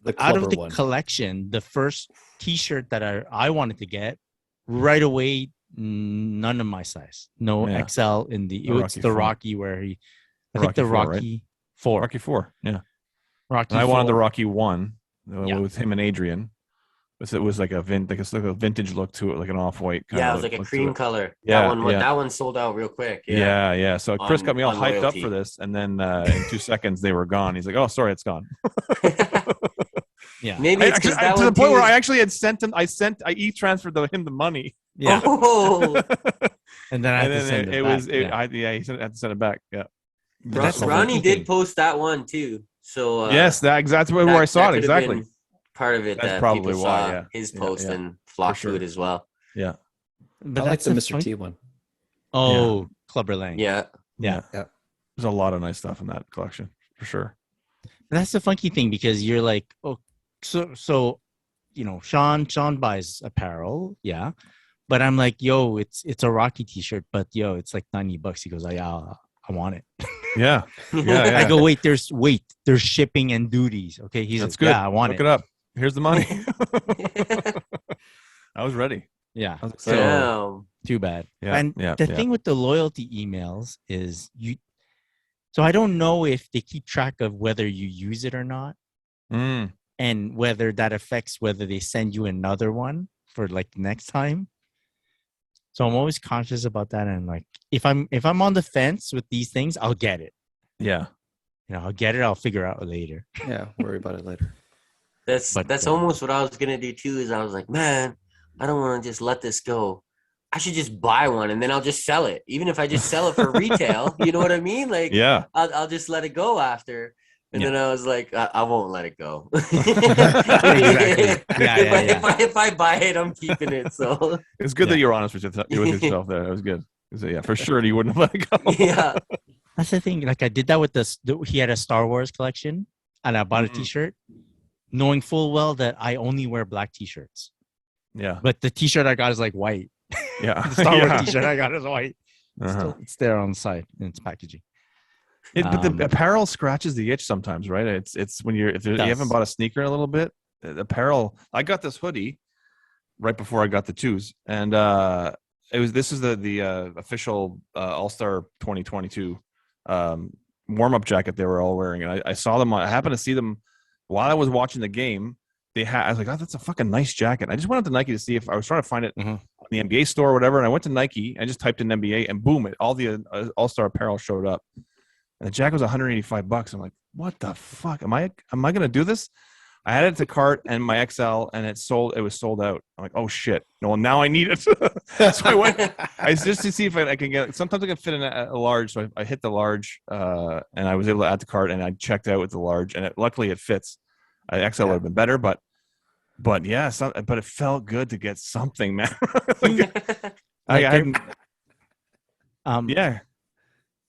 of clever the one. collection, the first T-shirt that I wanted to get right away, none of my size. No XL in the. It's the Rocky where he. I think the Rocky 4. Rocky 4. Yeah. Rocky. And I wanted the 4. Rocky 1 with him and Adrian. It was like a vintage look to it, like an off-white kind of. Yeah, it was like a cream color. Yeah, that one sold out real quick. Yeah. So Chris got me all hyped loyalty. up for this, and then in 2 seconds they were gone. He's like, "Oh, sorry, it's gone." Yeah. Maybe it's to that the one point where too. I actually had sent him. I e-transferred him the money. Yeah. Oh, And then I had to send it back. he had to send it back. Yeah. But that's the Ronnie funky did thing. post that one too. So Yes, that's exactly where I saw it. could have Exactly. been part of it. That's That probably people why, saw yeah. his Yeah, post yeah. and flocked sure. to it as well. Yeah. But I like that's the the Mr. fun- T one. Oh, Clubber Lang. Yeah. Yeah. There's a lot of nice stuff in that collection for sure. That's the funky thing because you're like, oh, so Sean buys apparel, yeah, but I'm like, yo, it's a Rocky T-shirt, but yo, it's like $90. He goes, oh, yeah, I want it. Yeah. Yeah. I go, wait, there's shipping and duties. Okay, he's That's like, good. yeah, I want Look it. it up. Here's the money. I was ready. Yeah, I was excited. Damn. too bad. Yeah, And yeah, the yeah. thing with the loyalty emails is so I don't know if they keep track of whether you use it or not, Mm. and whether that affects whether they send you another one for like next time. So I'm always conscious about that, and like if I'm on the fence with these things, I'll get it. Yeah. I'll get it. I'll figure out later. Yeah, worry about it later. That's almost what I was gonna do too. Is I was like, man, I don't want to just let this go. I should just buy one and then I'll just sell it. Even if I just sell it for retail, you know what I mean? Like, Yeah. I'll just let it go after. And Yeah. then I was like, I won't let it go. Exactly. Yeah. If I buy it, I'm keeping it. So It's good that Yeah. you're honest with yourself there. That was good. So, yeah, for sure you wouldn't have let it go. yeah, That's the thing. Like I did that with he had a Star Wars collection, and I bought a Mhm. T-shirt, knowing full well that I only wear black T-shirts. Yeah. But the T-shirt I got is like white. Yeah. The Star Wars Yeah. T-shirt I got is white. Uh-huh. It's there on the side in its packaging. But the apparel scratches the itch sometimes, right? It's when you haven't bought a sneaker in a little bit. Apparel. I got this hoodie right before I got the twos, and this is the official All-Star 2022 warm-up jacket they were all wearing, and I saw them. I happened to see them while I was watching the game. I was like, oh, that's a fucking nice jacket. I just went out to Nike to see if I was trying to find it on the NBA store or whatever, and I went to Nike. I just typed in NBA, and boom, all the All-Star apparel showed up. And the jacket was $185. I'm like, what the fuck? Am I gonna do this? I added it to cart and my XL, and it was sold out. I'm like, oh shit. No, well, now I need it. So I went just to see if I can get it. Sometimes I can fit in a large. So I hit the large, and I was able to add to cart, and I checked out with the large, and luckily it fits. XL would have been better, but yeah, but it felt good to get something, man. Yeah.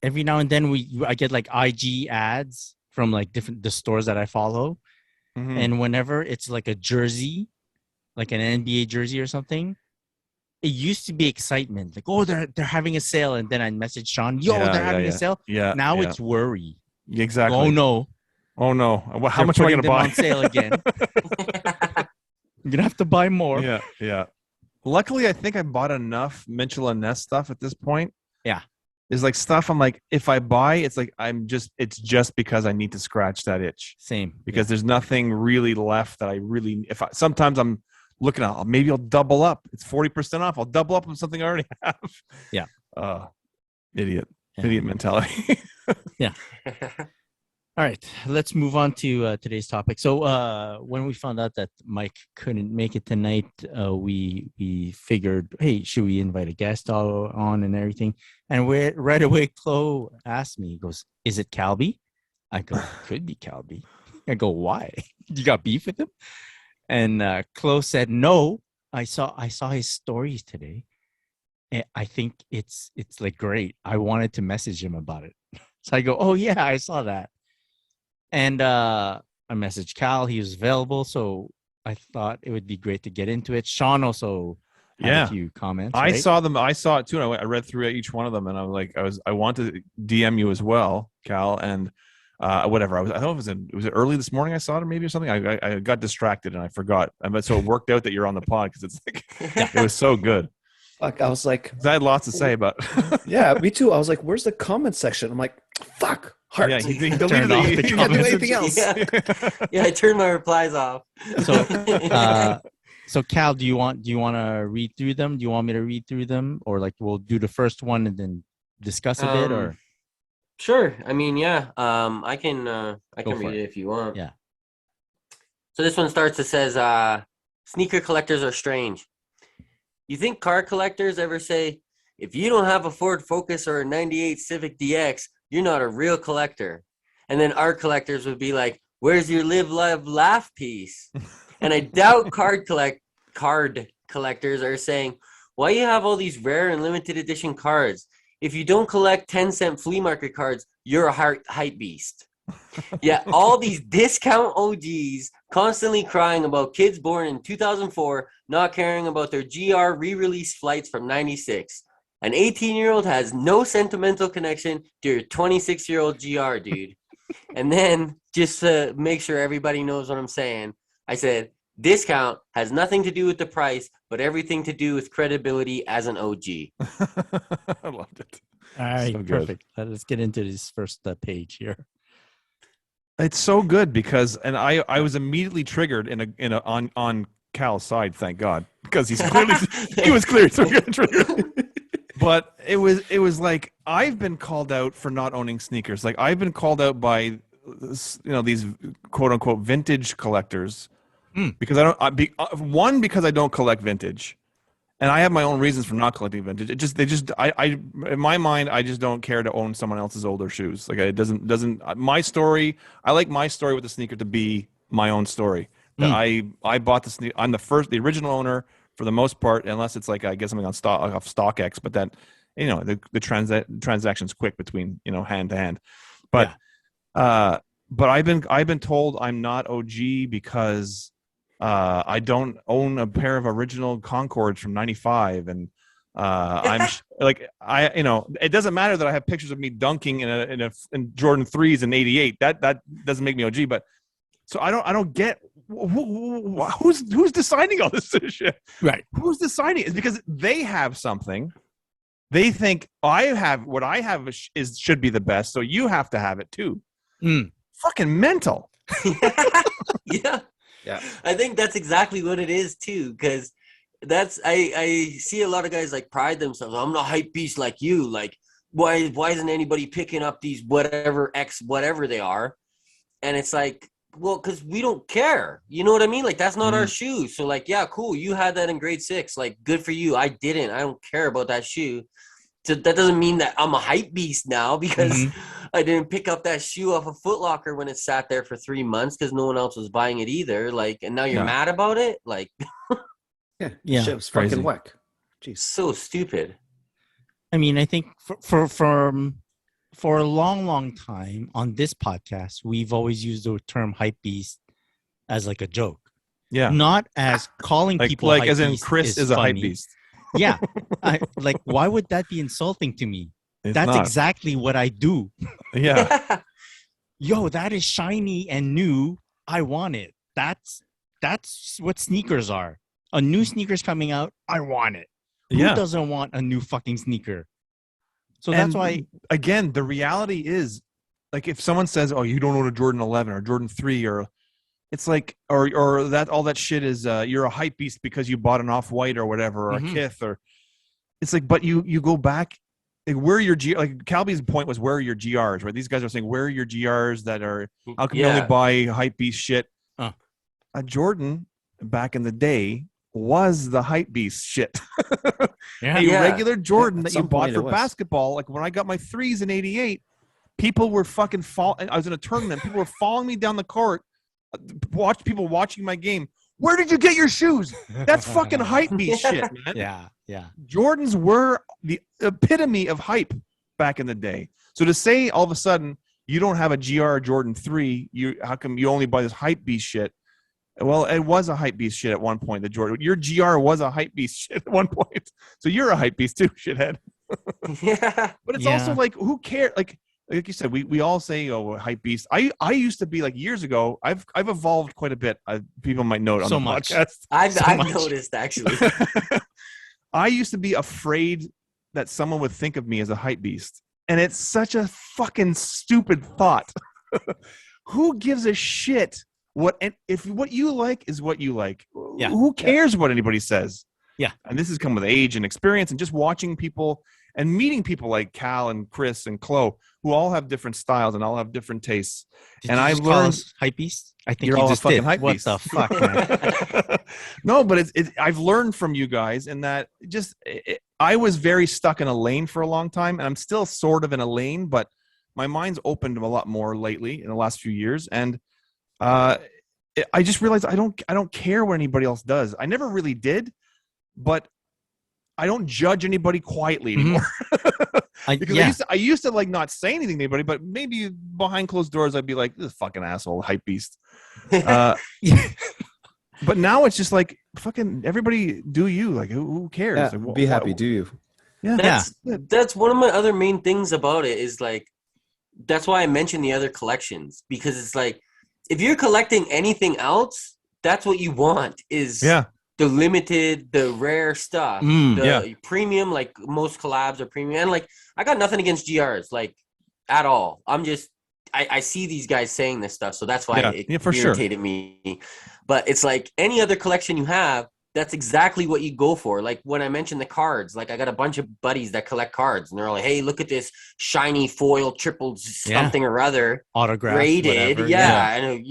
Every now and then I get like IG ads from like the stores that I follow, and whenever it's like a jersey, like an NBA jersey or something, it used to be excitement, like, oh, they're having a sale, and then I message Sean, they're having a sale. Yeah. Now it's worry. Exactly. Oh no. Well, how much am I going to buy? On sale again. You're gonna have to buy more. Yeah. Luckily, I think I bought enough Mitchell and Ness stuff at this point. Yeah. Is like stuff I'm like, if I buy, it's like it's just because I need to scratch that itch. Same. Because there's nothing really left that sometimes I'm looking at, maybe I'll double up. It's 40% off. I'll double up on something I already have. Yeah. Idiot mentality. Yeah. All right, let's move on to today's topic. So when we found out that Mike couldn't make it tonight, we figured, hey, should we invite a guest on and everything? And right away, Chloe asked me, he goes, is it Calby? I go, could be Calby. I go, why? You got beef with him? And Chloe said, no, I saw his stories today. And I think it's like great. I wanted to message him about it. So I go, oh yeah, I saw that. And I messaged Cal. He was available, so I thought it would be great to get into it. Sean also had a few comments. I right? saw them. I saw it too, and I read through each one of them, and I was like, I want to DM you as well, Cal, and whatever. I don't know if it was early this morning. I saw it, maybe or something. I got distracted and I forgot. But so it worked out that you're on the pod because it's like it was so good. Fuck, I was like, I had lots to say about. Yeah, me too. I was like, where's the comment section? I'm like, fuck. Heart. Yeah, he Deleted turned off the you can't do comments. anything else. Yeah, I turned my replies off. So Cal, do you want to read through them? Do you want me to read through them, or like we'll do the first one and then discuss a bit, or? Sure. I mean, yeah. I can read it if you want. Yeah. So this one starts. It says, "Sneaker collectors are strange. You think car collectors ever say, if you don't have a Ford Focus or a '98 Civic DX, you're not a real collector?" And then art collectors would be like, where's your live, love, laugh piece? And I doubt card collectors are saying, why you have all these rare and limited edition cards? If you don't collect 10-cent flea market cards, you're a hype beast. Yeah, all these discount OGs constantly crying about kids born in 2004 not caring about their GR re-release flights from 96. An 18-year-old has no sentimental connection to your 26-year-old GR, dude. And then, just to make sure everybody knows what I'm saying, I said, discount has nothing to do with the price, but everything to do with credibility as an OG. I loved it. All right, So good. perfect. Let's get into this first page here. It's so good because, and I was immediately triggered on Cal's side, thank God, because he was clearly triggered. But it was like, I've been called out for not owning sneakers. Like, I've been called out by, these quote unquote vintage collectors because because I don't collect vintage, And I have my own reasons for not collecting vintage. I in my mind, I just don't care to own someone else's older shoes. Like it doesn't my story. I like my story with the sneaker to be my own story. That I bought the sneaker. I'm the original owner for the most part, unless it's like I get something on stock off StockX. But that, the transaction's quick between hand to hand. But but I've been told I'm not OG because I don't own a pair of original Concords from '95, and I'm like it doesn't matter that I have pictures of me dunking in Jordan 3s in '88. That doesn't make me OG. But so I don't get who's deciding all this shit. Right? Who's deciding? It's because they have something. They think what I have should be the best, so you have to have it too. Fucking mental. Yeah. Yeah, I think that's exactly what it is too, because I see a lot of guys like pride themselves. I'm not hype beast like you. Like, why isn't anybody picking up these whatever they are? And it's like, well, because we don't care. You know what I mean? Like, that's not our shoe. So like, yeah, cool. You had that in grade 6. Like, good for you. I didn't. I don't care about that shoe. So that doesn't mean that I'm a hype beast now because I didn't pick up that shoe off a Foot Locker when it sat there for 3 months because no one else was buying it either. Like, and now you're mad about it? Like, yeah, shit was fucking whack. Jeez, so stupid. I mean, I think for a long time on this podcast, we've always used the term hype beast as like a joke. Yeah. Not as calling people like hype as in beast Chris is a hype beast. Yeah. Why would that be insulting to me? That's not. Exactly what I do. Yeah. Yo, that is shiny and new. I want it. That's what sneakers are. A new sneaker's coming out. I want it. Who doesn't want a new fucking sneaker? So that's why, again, the reality is, like, if someone says, "Oh, you don't own a Jordan 11 or Jordan 3," or it's like, or that all that shit is, you're a hype beast because you bought an Off-White or whatever, or a Kith, or it's like, but you go back, like, where are your like Calby's point was, where are your GRs, right? These guys are saying, where are your GRs that are, how come you only buy hype beast shit? A Jordan back in the day was the hype beast shit. Regular Jordan that you bought for basketball. Like when I got my 3s in '88, people were fucking I was in a tournament. People were following me down the court. People watching my game. Where did you get your shoes? That's fucking hype beast shit, man. Yeah. Jordans were the epitome of hype back in the day. So to say all of a sudden you don't have a GR Jordan 3, how come you only buy this hype beast shit? Well, it was a hype beast shit at one point. Your GR was a hype beast shit at one point. So you're a hype beast too, shithead. But it's also like, who cares? Like you said, we all say, "Oh, hype beast." I used to be, like, years ago. I've evolved quite a bit. People might note on the podcast. I've noticed, actually. I used to be afraid that someone would think of me as a hype beast, and it's such a fucking stupid thought. Who gives a shit? If what you like is what you like, who cares what anybody says? Yeah. And this has come with age and experience and just watching people and meeting people like Cal and Chris and Chloe, who all have different styles and all have different tastes. And I've learned hypebeast. I think you're all just a fucking hype beast. What the fuck, man? No, but I've learned from you guys in that I was very stuck in a lane for a long time, and I'm still sort of in a lane, but my mind's opened a lot more lately in the last few years. And I just realized I don't care what anybody else does. I never really did, but I don't judge anybody quietly anymore. Because I used to like not say anything to anybody, but maybe behind closed doors I'd be like, "This fucking asshole, hype beast." But now it's just like, fucking everybody do you. Like, who cares? Yeah, like, be happy, do you? Yeah. That's one of my other main things about it is, like, that's why I mentioned the other collections, because it's like, if you're collecting anything else, that's what you want is the limited, the rare stuff, the premium, like most collabs are premium. And like, I got nothing against GRs, like, at all. I'm just, I see these guys saying this stuff, so that's why it irritated me. But it's like any other collection you have, that's exactly what you go for. Like when I mentioned the cards, like I got a bunch of buddies that collect cards, and they're like, "Hey, look at this shiny foil triple something or other, autograph, graded, whatever. and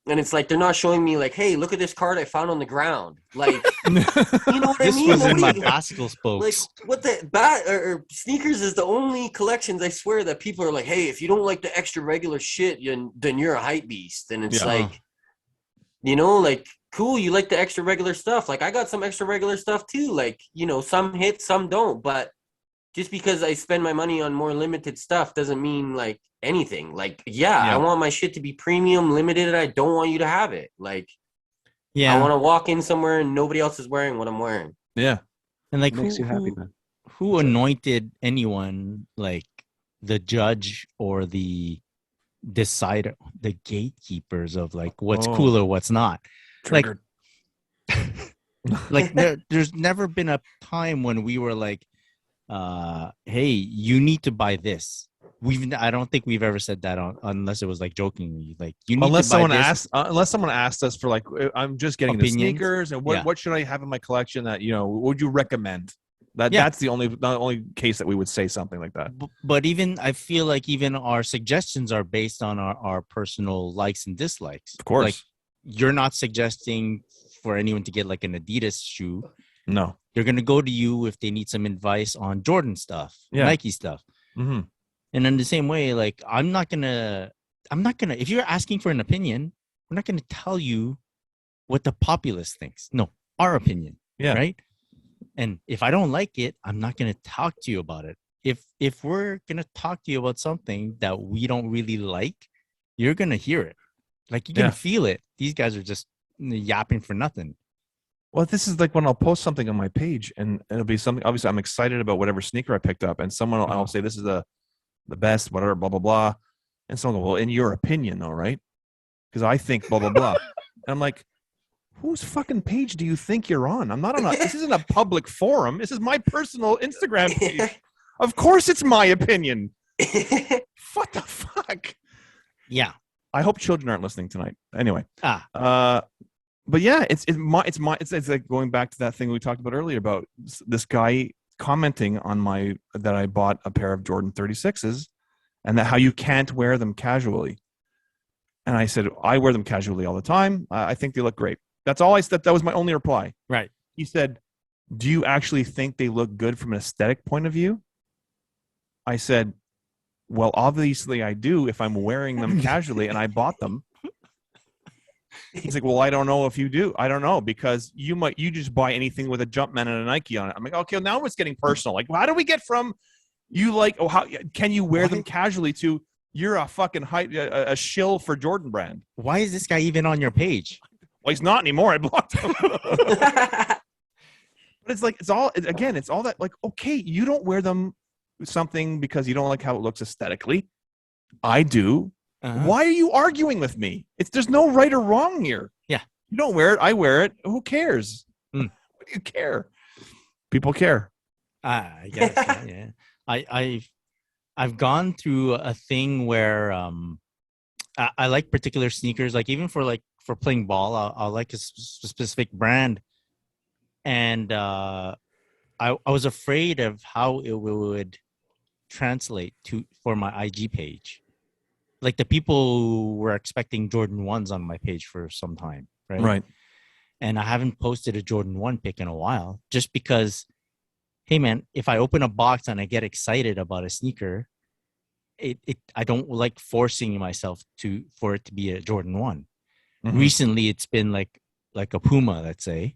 And it's like they're not showing me like, hey, look at this card I found on the ground. Like, you know what I This mean? was in my Nobody- bicycle like spokes. what the bat or sneakers is the only collections I swear that people are like, hey, if you don't like the extra regular shit, then you're a hype beast. And it's Yeah. like, you know, like cool, you like the extra regular stuff. Like I got some extra regular stuff too. Like, you know, some hit, some don't. But just because I spend my money on more limited stuff doesn't mean like anything. Like, yeah, I want my shit to be premium, limited, and I don't want you to have it. Like, I want to walk in somewhere and nobody else is wearing what I'm wearing. Yeah. And like, It makes you happy, man. who anointed anyone like the judge or the decider, the gatekeepers of like what's cool or what's not? Triggered. Like there's never been a time when we were like, hey, you need to buy this. I don't think we've ever said that unless it was like jokingly, like you need unless to buy someone this. unless someone asked us for like, I'm just getting the Opinions? sneakers and what should I have in my collection that, you know, would you recommend? That's the only case that we would say something like that. But even I feel like even our suggestions are based on our personal likes and dislikes. Of course. Like you're not suggesting for anyone to get like an Adidas shoe. No. They're gonna go to you if they need some advice on Jordan stuff, Nike stuff. Mm-hmm. And in the same way, like I'm not gonna if you're asking for an opinion, we're not gonna tell you what the populace thinks. No, our opinion. Yeah. Right. And if I don't like it, I'm not gonna talk to you about it. If we're gonna talk to you about something that we don't really like, you're gonna hear it. Like you're gonna feel it. These guys are just yapping for nothing. Well, this is like when I'll post something on my page and it'll be something, obviously I'm excited about whatever sneaker I picked up and someone I'll say, this is the best, whatever, blah, blah, blah. And someone will go, well, in your opinion though, right? Because I think blah, blah, blah. And I'm like, whose fucking page do you think you're on? I'm not on this isn't a public forum. This is my personal Instagram page. Of course it's my opinion. What the fuck? Yeah. I hope children aren't listening tonight. Anyway. But yeah, it's like going back to that thing we talked about earlier about this guy commenting on that I bought a pair of Jordan 36s and that how you can't wear them casually. And I said, I wear them casually all the time. I think they look great. That's all I said. That was my only reply. Right. He said, do you actually think they look good from an aesthetic point of view? I said, well, obviously I do if I'm wearing them casually and I bought them. He's like, well, I don't know if you do. I don't know because you just buy anything with a Jumpman and a Nike on it. I'm like, okay, now it's getting personal. Like, how do we get from you like, how can you wear them casually to you're a fucking hype, a shill for Jordan brand? Why is this guy even on your page? Well, he's not anymore. I blocked him. But it's like, it's all that like, okay, you don't wear them something because you don't like how it looks aesthetically. I do. Why are you arguing with me? There's no right or wrong here. Yeah. You don't wear it. I wear it. Who cares? Mm. What do you care? People care. I guess. Yeah. I've gone through a thing where I like particular sneakers. Like even for playing ball, I'll like a specific brand. And I was afraid of how it would translate for my IG page. Like the people were expecting Jordan 1s on my page for some time, right? Right. And I haven't posted a Jordan 1 pic in a while just because, hey man, if I open a box and I get excited about a sneaker, I don't like forcing myself for it to be a Jordan 1. Mm-hmm. Recently, it's been like a Puma, let's say,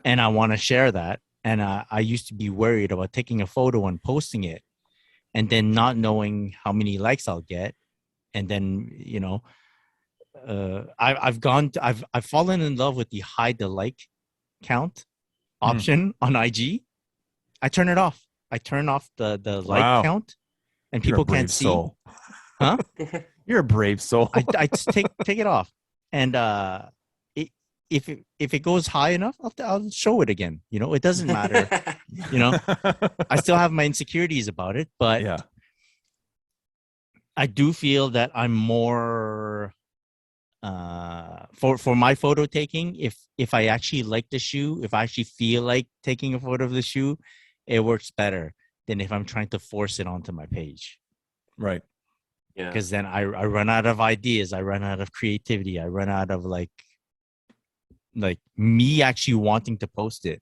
and I want to share that. And I used to be worried about taking a photo and posting it and then not knowing how many likes I'll get. And then, you know, I've fallen in love with the hide the like count option on IG. I turn it off. I turn off the like count, and people can't see. Soul. Huh? You're a brave soul. I take it off, and if it goes high enough, I'll show it again. You know, it doesn't matter. You know, I still have my insecurities about it, but yeah. I do feel that I'm more for my photo taking. If I actually like the shoe, if I actually feel like taking a photo of the shoe, it works better than if I'm trying to force it onto my page. Right. Yeah. because then I run out of ideas, I run out of creativity, I run out of like me actually wanting to post it.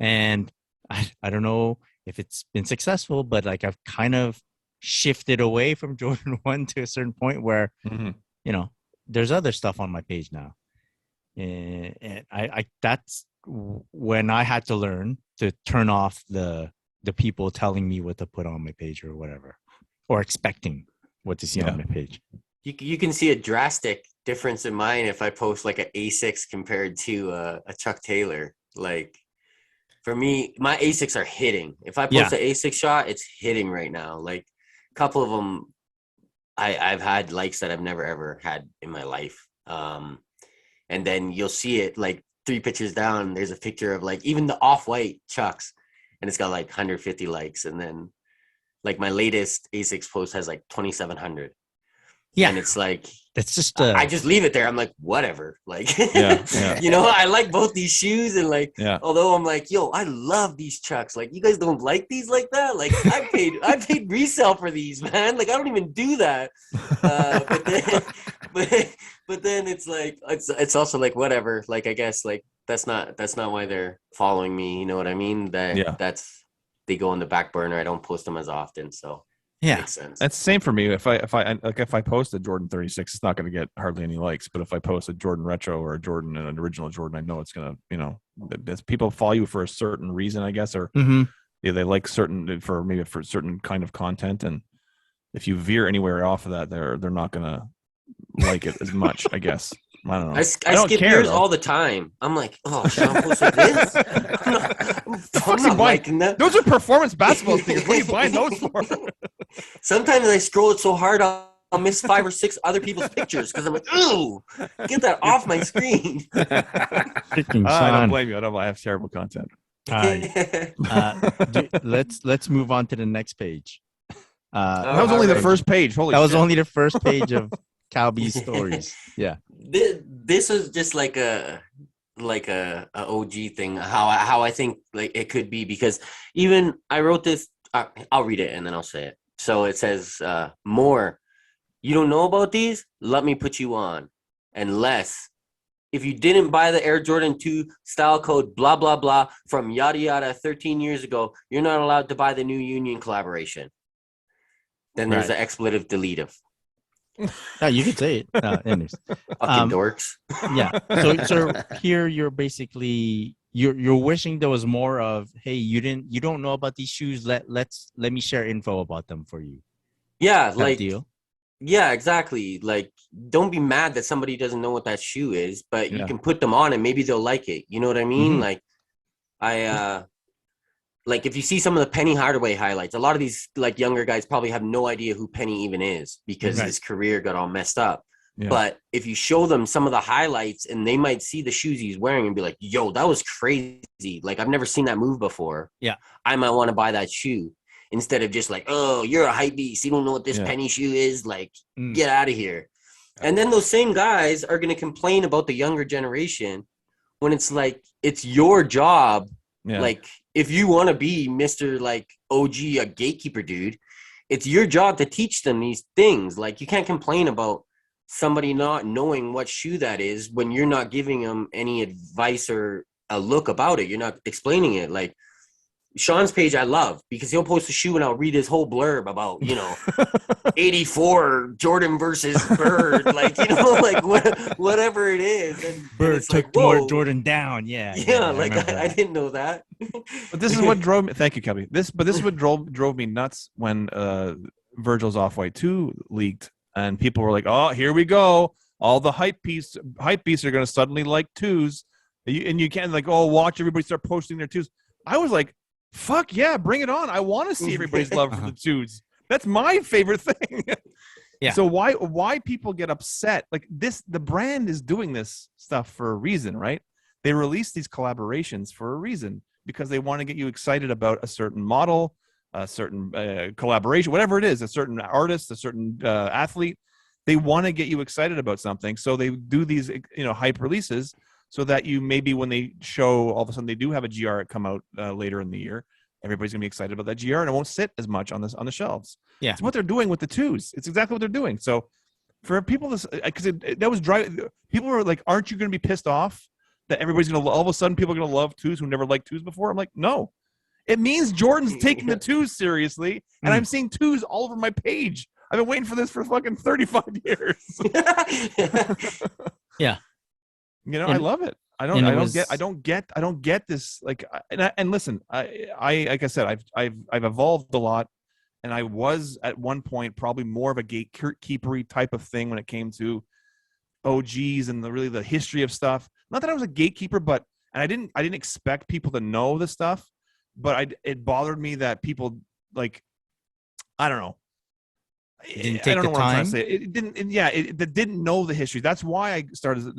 And I don't know if it's been successful, but like I've kind of shifted away from Jordan 1 to a certain point where you know there's other stuff on my page now. And I that's when I had to learn to turn off the people telling me what to put on my page or whatever, or expecting what to see on my page. You can see a drastic difference in mine if I post like an A6 compared to a Chuck Taylor. Like for me, my A6 are hitting. If I post an A6 shot, it's hitting right now. Like a couple of them, I've had likes that I've never ever had in my life. And then you'll see it like 3 pictures down. There's a picture of like even the off-white Chucks, and it's got like 150 likes. And then like my latest A6 post has like 2,700. Yeah. And it's like, it's just, I just leave it there. I'm like, whatever. Like, you know, I like both these shoes. And like, although I'm like, yo, I love these Chucks. Like, you guys don't like these like that? Like, I paid resale for these, man. Like, I don't even do that. But then it's like, it's also like, whatever. Like, I guess like, that's not why they're following me. You know what I mean? They go on the back burner. I don't post them as often. So. Yeah, makes sense. That's the same for me. If I post a Jordan 36, it's not going to get hardly any likes. But if I post a Jordan retro or a Jordan, an original Jordan, I know it's going to, you know, people follow you for a certain reason, I guess, or they like certain for certain kind of content. And if you veer anywhere off of that, they're not going to like it as much, I guess. I don't know. I skip yours all the time. I'm like, oh, Sean posted this? I'm not liking that. Those are performance basketball sneakers. What are you buying those for? Sometimes I scroll it so hard I'll miss 5 or 6 other people's pictures because I'm like, ooh, get that off my screen. I don't blame you. I have terrible content. Let's move on to the next page. That was only the first page. That was only the first page of Cowbee stories. Yeah. This is just like a OG thing. How I think like it could be, because even I wrote this. I'll read it and then I'll say it. So it says more. You don't know about these? Let me put you on. And less. If you didn't buy the Air Jordan 2 style code blah blah blah from yada yada 13 years ago, you're not allowed to buy the new Union collaboration. Then there's the expletive deletive. You could say it. Anyways. Fucking dorks. Yeah. So here you're basically you're wishing there was more of, hey, you don't know about these shoes. Let me share info about them for you. Yeah, like deal. Yeah, exactly. Like, don't be mad that somebody doesn't know what that shoe is, but you can put them on and maybe they'll like it. You know what I mean? Like, like if you see some of the Penny Hardaway highlights, a lot of these like younger guys probably have no idea who Penny even is because his career got all messed up. Yeah. But if you show them some of the highlights and they might see the shoes he's wearing and be like, yo, that was crazy. Like, I've never seen that move before. Yeah. I might want to buy that shoe instead of just like, oh, you're a hype beast. You don't know what this Penny shoe is. Like, get out of here. And then those same guys are going to complain about the younger generation when it's like, it's your job. Yeah. Like, if you want to be Mr. like OG, a gatekeeper dude, it's your job to teach them these things. Like, you can't complain about somebody not knowing what shoe that is when you're not giving them any advice or a look about it. You're not explaining it. Like, Sean's page I love because he'll post a shoe and I'll read his whole blurb about, 84 Jordan versus Bird, like, like whatever it is. And Bird took like, Jordan down. Yeah. Like I didn't know that. But this is what drove me. Thank you, Kelby. This is what drove me nuts when Virgil's Off-White 2 leaked and people were like, oh, here we go. All the hype beasts are going to suddenly like 2s. And you can't like, oh, watch everybody start posting their 2s. I was like, fuck yeah, bring it on. I want to see everybody's love for the 2s. That's my favorite thing. Yeah. So why people get upset? Like this, the brand is doing this stuff for a reason, right? They release these collaborations for a reason because they want to get you excited about a certain model, a certain collaboration, whatever it is, a certain artist, a certain athlete. They want to get you excited about something. So they do these, hype releases so that you maybe when they show all of a sudden they do have a GR come out later in the year, everybody's gonna be excited about that GR, and it won't sit as much on the shelves. Yeah. It's what they're doing with the 2s. It's exactly what they're doing. So for people, because that was driving. People were like, "Aren't you gonna be pissed off that everybody's gonna all of a sudden people are gonna love 2s who never liked 2s before?" I'm like, no. It means Jordan's taking the 2s seriously, and I'm seeing 2s all over my page. I've been waiting for this for fucking 35 years. Yeah. You know, And- I love it. I don't get this. Like, and listen, I like I said, I've evolved a lot, and I was at one point probably more of a gatekeepery type of thing when it came to OGs and the history of stuff. Not that I was a gatekeeper, but and I didn't expect people to know the stuff, but it bothered me that people, like, I don't know. You didn't I take don't the know what I'm trying to time. say. It didn't. That didn't know the history. That's why I started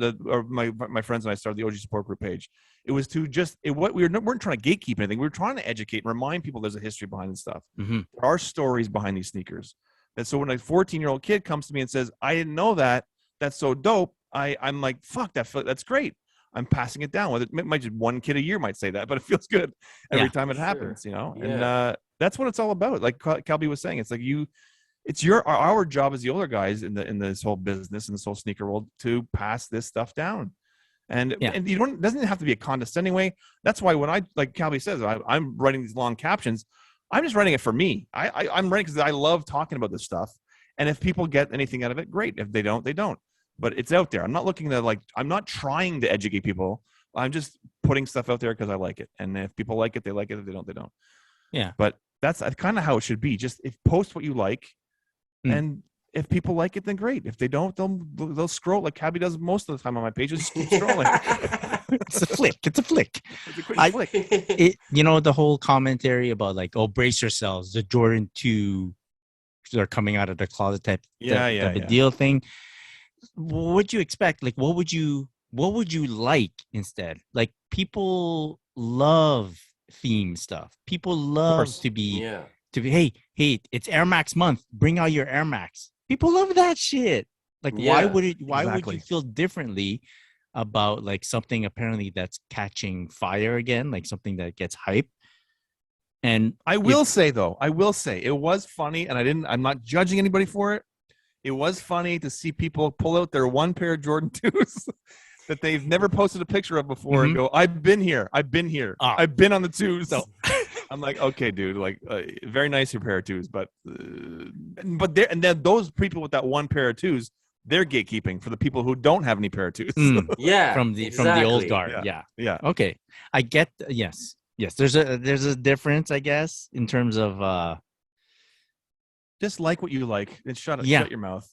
my friends and I started the OG support group page. It was to we weren't trying to gatekeep anything. We were trying to educate and remind people there's a history behind this stuff. Mhm. There are stories behind these sneakers. And so when a 14-year-old kid comes to me and says, "I didn't know that. That's so dope," I'm like, "Fuck, that's great." I'm passing it down. It might just one kid a year might say that, but it feels good every time it happens, you know. Yeah. And that's what it's all about. Like Calby was saying, it's like it's our job as the older guys in this whole business, in this whole sneaker world, to pass this stuff down. And you don't, it doesn't have to be a condescending way. That's why when like Calby says, I'm writing these long captions, I'm just writing it for me. I'm writing because I love talking about this stuff. And if people get anything out of it, great. If they don't, they don't. But it's out there. I'm not looking to I'm not trying to educate people. I'm just putting stuff out there because I like it. And if people like it, they like it. If they don't, they don't. Yeah. But that's kind of how it should be. Just post what you like. And if people like it, then great. If they don't, they'll scroll like Cabby does most of the time on my page. Just keep scrolling. It's a flick. It's a flick. It's a quick flick. The whole commentary about like, oh, brace yourselves, the Jordan 2 are coming out of the closet type of deal thing. What would you expect? Like, what would you like instead? Like, people love theme stuff. People love to be hey, it's Air Max month. Bring out your Air Max. People love that shit. Like, why would you feel differently about like something apparently that's catching fire again, like something that gets hype? And I will say it was funny, and I'm not judging anybody for it. It was funny to see people pull out their one pair of Jordan 2s that they've never posted a picture of before and go, I've been here. I've been on the 2s. So I'm like, okay, dude, like very nice your pair of 2s, but then those people with that one pair of 2s, they're gatekeeping for the people who don't have any pair of 2s. from the old guard. Yeah. Okay. I get yes. There's a difference, I guess, in terms of just like what you like and shut your mouth.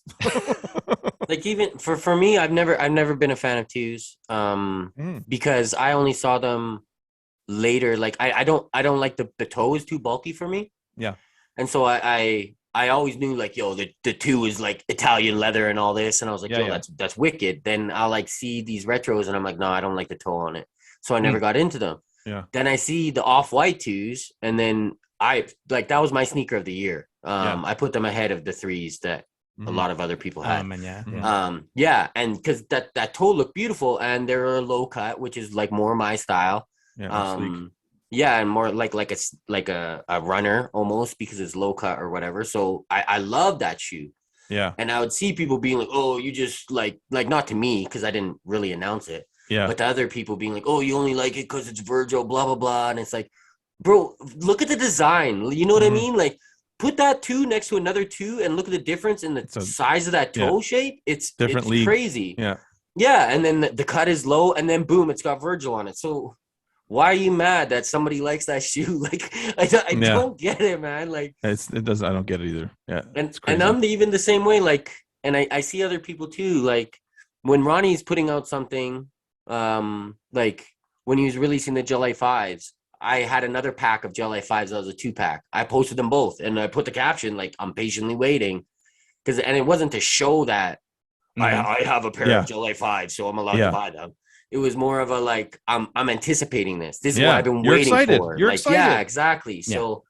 Like, even for me, I've never been a fan of 2s because I only saw them later. Like, I don't like the toe is too bulky for me. Yeah. And so I always knew, like, yo, the 2 is like Italian leather and all this, and I was like, that's wicked. Then I'll like see these retros and I'm like, no, I don't like the toe on it. So I never got into them. Yeah. Then I see the off-white 2s, and then that was my sneaker of the year. I put them ahead of the 3s that a lot of other people had. And because that toe looked beautiful, and they're a low cut, which is like more my style. And more like a runner almost, because it's low cut or whatever. So I love that shoe. Yeah. And I would see people being like, oh, you just like not to me, because I didn't really announce it. Yeah. But to other people being like, oh, you only like it because it's Virgil, blah, blah, blah. And it's like, bro, look at the design. You know what I mean? Like, put that 2 next to another 2 and look at the difference in the size of that toe shape. It's crazy. Yeah. Yeah. And then the cut is low, and then boom, it's got Virgil on it. So why are you mad that somebody likes that shoe? Like, I don't get it, man. Like, it doesn't. I don't get it either. Yeah. And I'm even the same way. Like, and I see other people too. Like, when Ronnie's putting out something, like when he was releasing the July 5s, I had another pack of July 5s that was a 2-pack. I posted them both, and I put the caption like, I'm patiently waiting, and it wasn't to show that I have a pair of July 5s, so I'm allowed to buy them. It was more of a like, I'm anticipating this. This is what I've been waiting for. You're excited. Yeah, exactly. So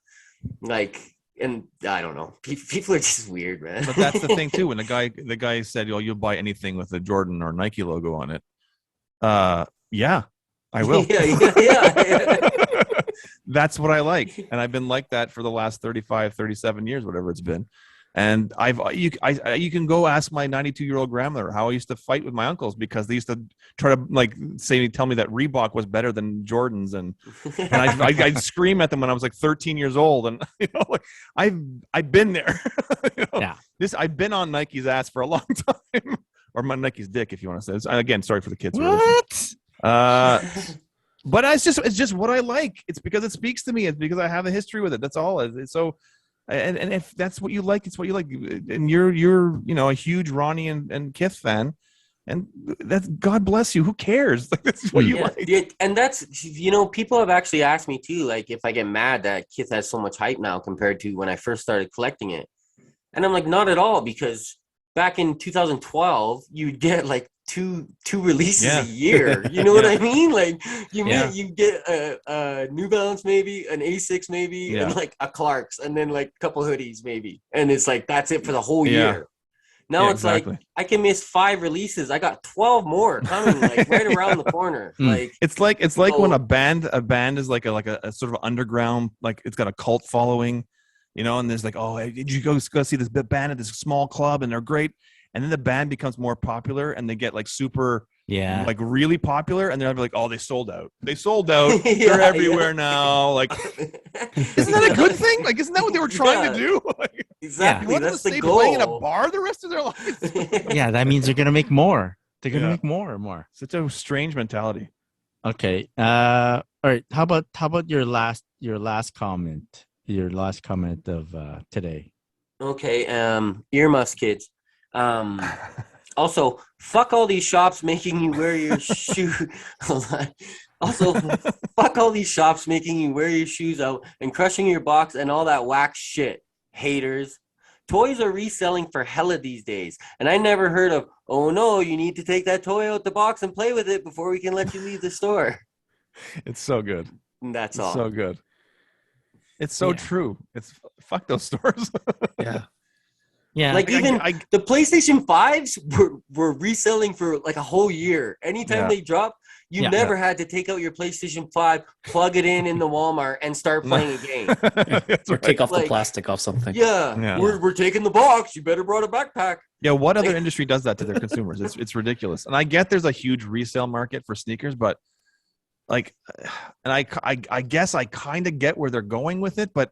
like, and I don't know, people are just weird, man. But that's the thing too. When the guy said, "Oh, you'll buy anything with a Jordan or Nike logo on it," yeah, I will. yeah. That's what I like. And I've been like that for the last 35, 37 years, whatever it's been. And you can go ask my 92-year-old grandmother how I used to fight with my uncles because they used to try to like tell me that Reebok was better than Jordans, and I'd scream at them when I was like 13 years old, and like I've been there. Yeah, I've been on Nike's ass for a long time, or my Nike's dick, if you want to say this. Again, sorry for the kids. What? But it's just what I like. It's because it speaks to me. It's because I have a history with it. That's all. It's so. And if that's what you like, it's what you like. And you're a huge Ronnie and Kith fan, and that's God bless you. Who cares? Like, that's what you like. Yeah, and that's people have actually asked me too, like if I get mad that Kith has so much hype now compared to when I first started collecting it, and I'm like, not at all, because back in 2012 you'd get like two releases a year. You know what I mean? Like you get a New Balance, maybe an A6 maybe, and like a Clark's, and then like a couple hoodies maybe, and it's like that's it for the whole year. Now it's like I can miss 5 releases. I got 12 more coming like right around the corner. Like it's like when a band is like a sort of underground, like it's got a cult following, and there's like, oh, did you go see this band at this small club and they're great. And then the band becomes more popular and they get like super, like really popular. And they're like, oh, they sold out. They're everywhere now. Like, isn't that a good thing? Like, isn't that what they were trying to do? Like, exactly. You want them to stay playing in a bar the rest of their lives? Yeah, that means they're going to make more. They're going to make more and more. Such a strange mentality. Okay. All right. How about your last comment? Your last comment of today. Okay. Earmuffs, kids. Also, fuck all these shops making you wear your shoe. Also, fuck all these shops making you wear your shoes out and crushing your box and all that whack shit. Haters. Toys are reselling for hella these days, and I never heard of, oh no, you need to take that toy out the box and play with it before we can let you leave the store. It's so good. And that's all. So good. It's so true. It's fuck those stores. Yeah. Yeah, like even the PlayStation 5s were reselling for like a whole year. Anytime they drop, you never had to take out your PlayStation 5, plug it in the Walmart, and start playing a game. Or take off the plastic off something. Yeah. We're taking the box. You better brought a backpack. Yeah, what other industry does that to their consumers? It's ridiculous. And I get there's a huge resale market for sneakers, but like, and I guess I kind of get where they're going with it, but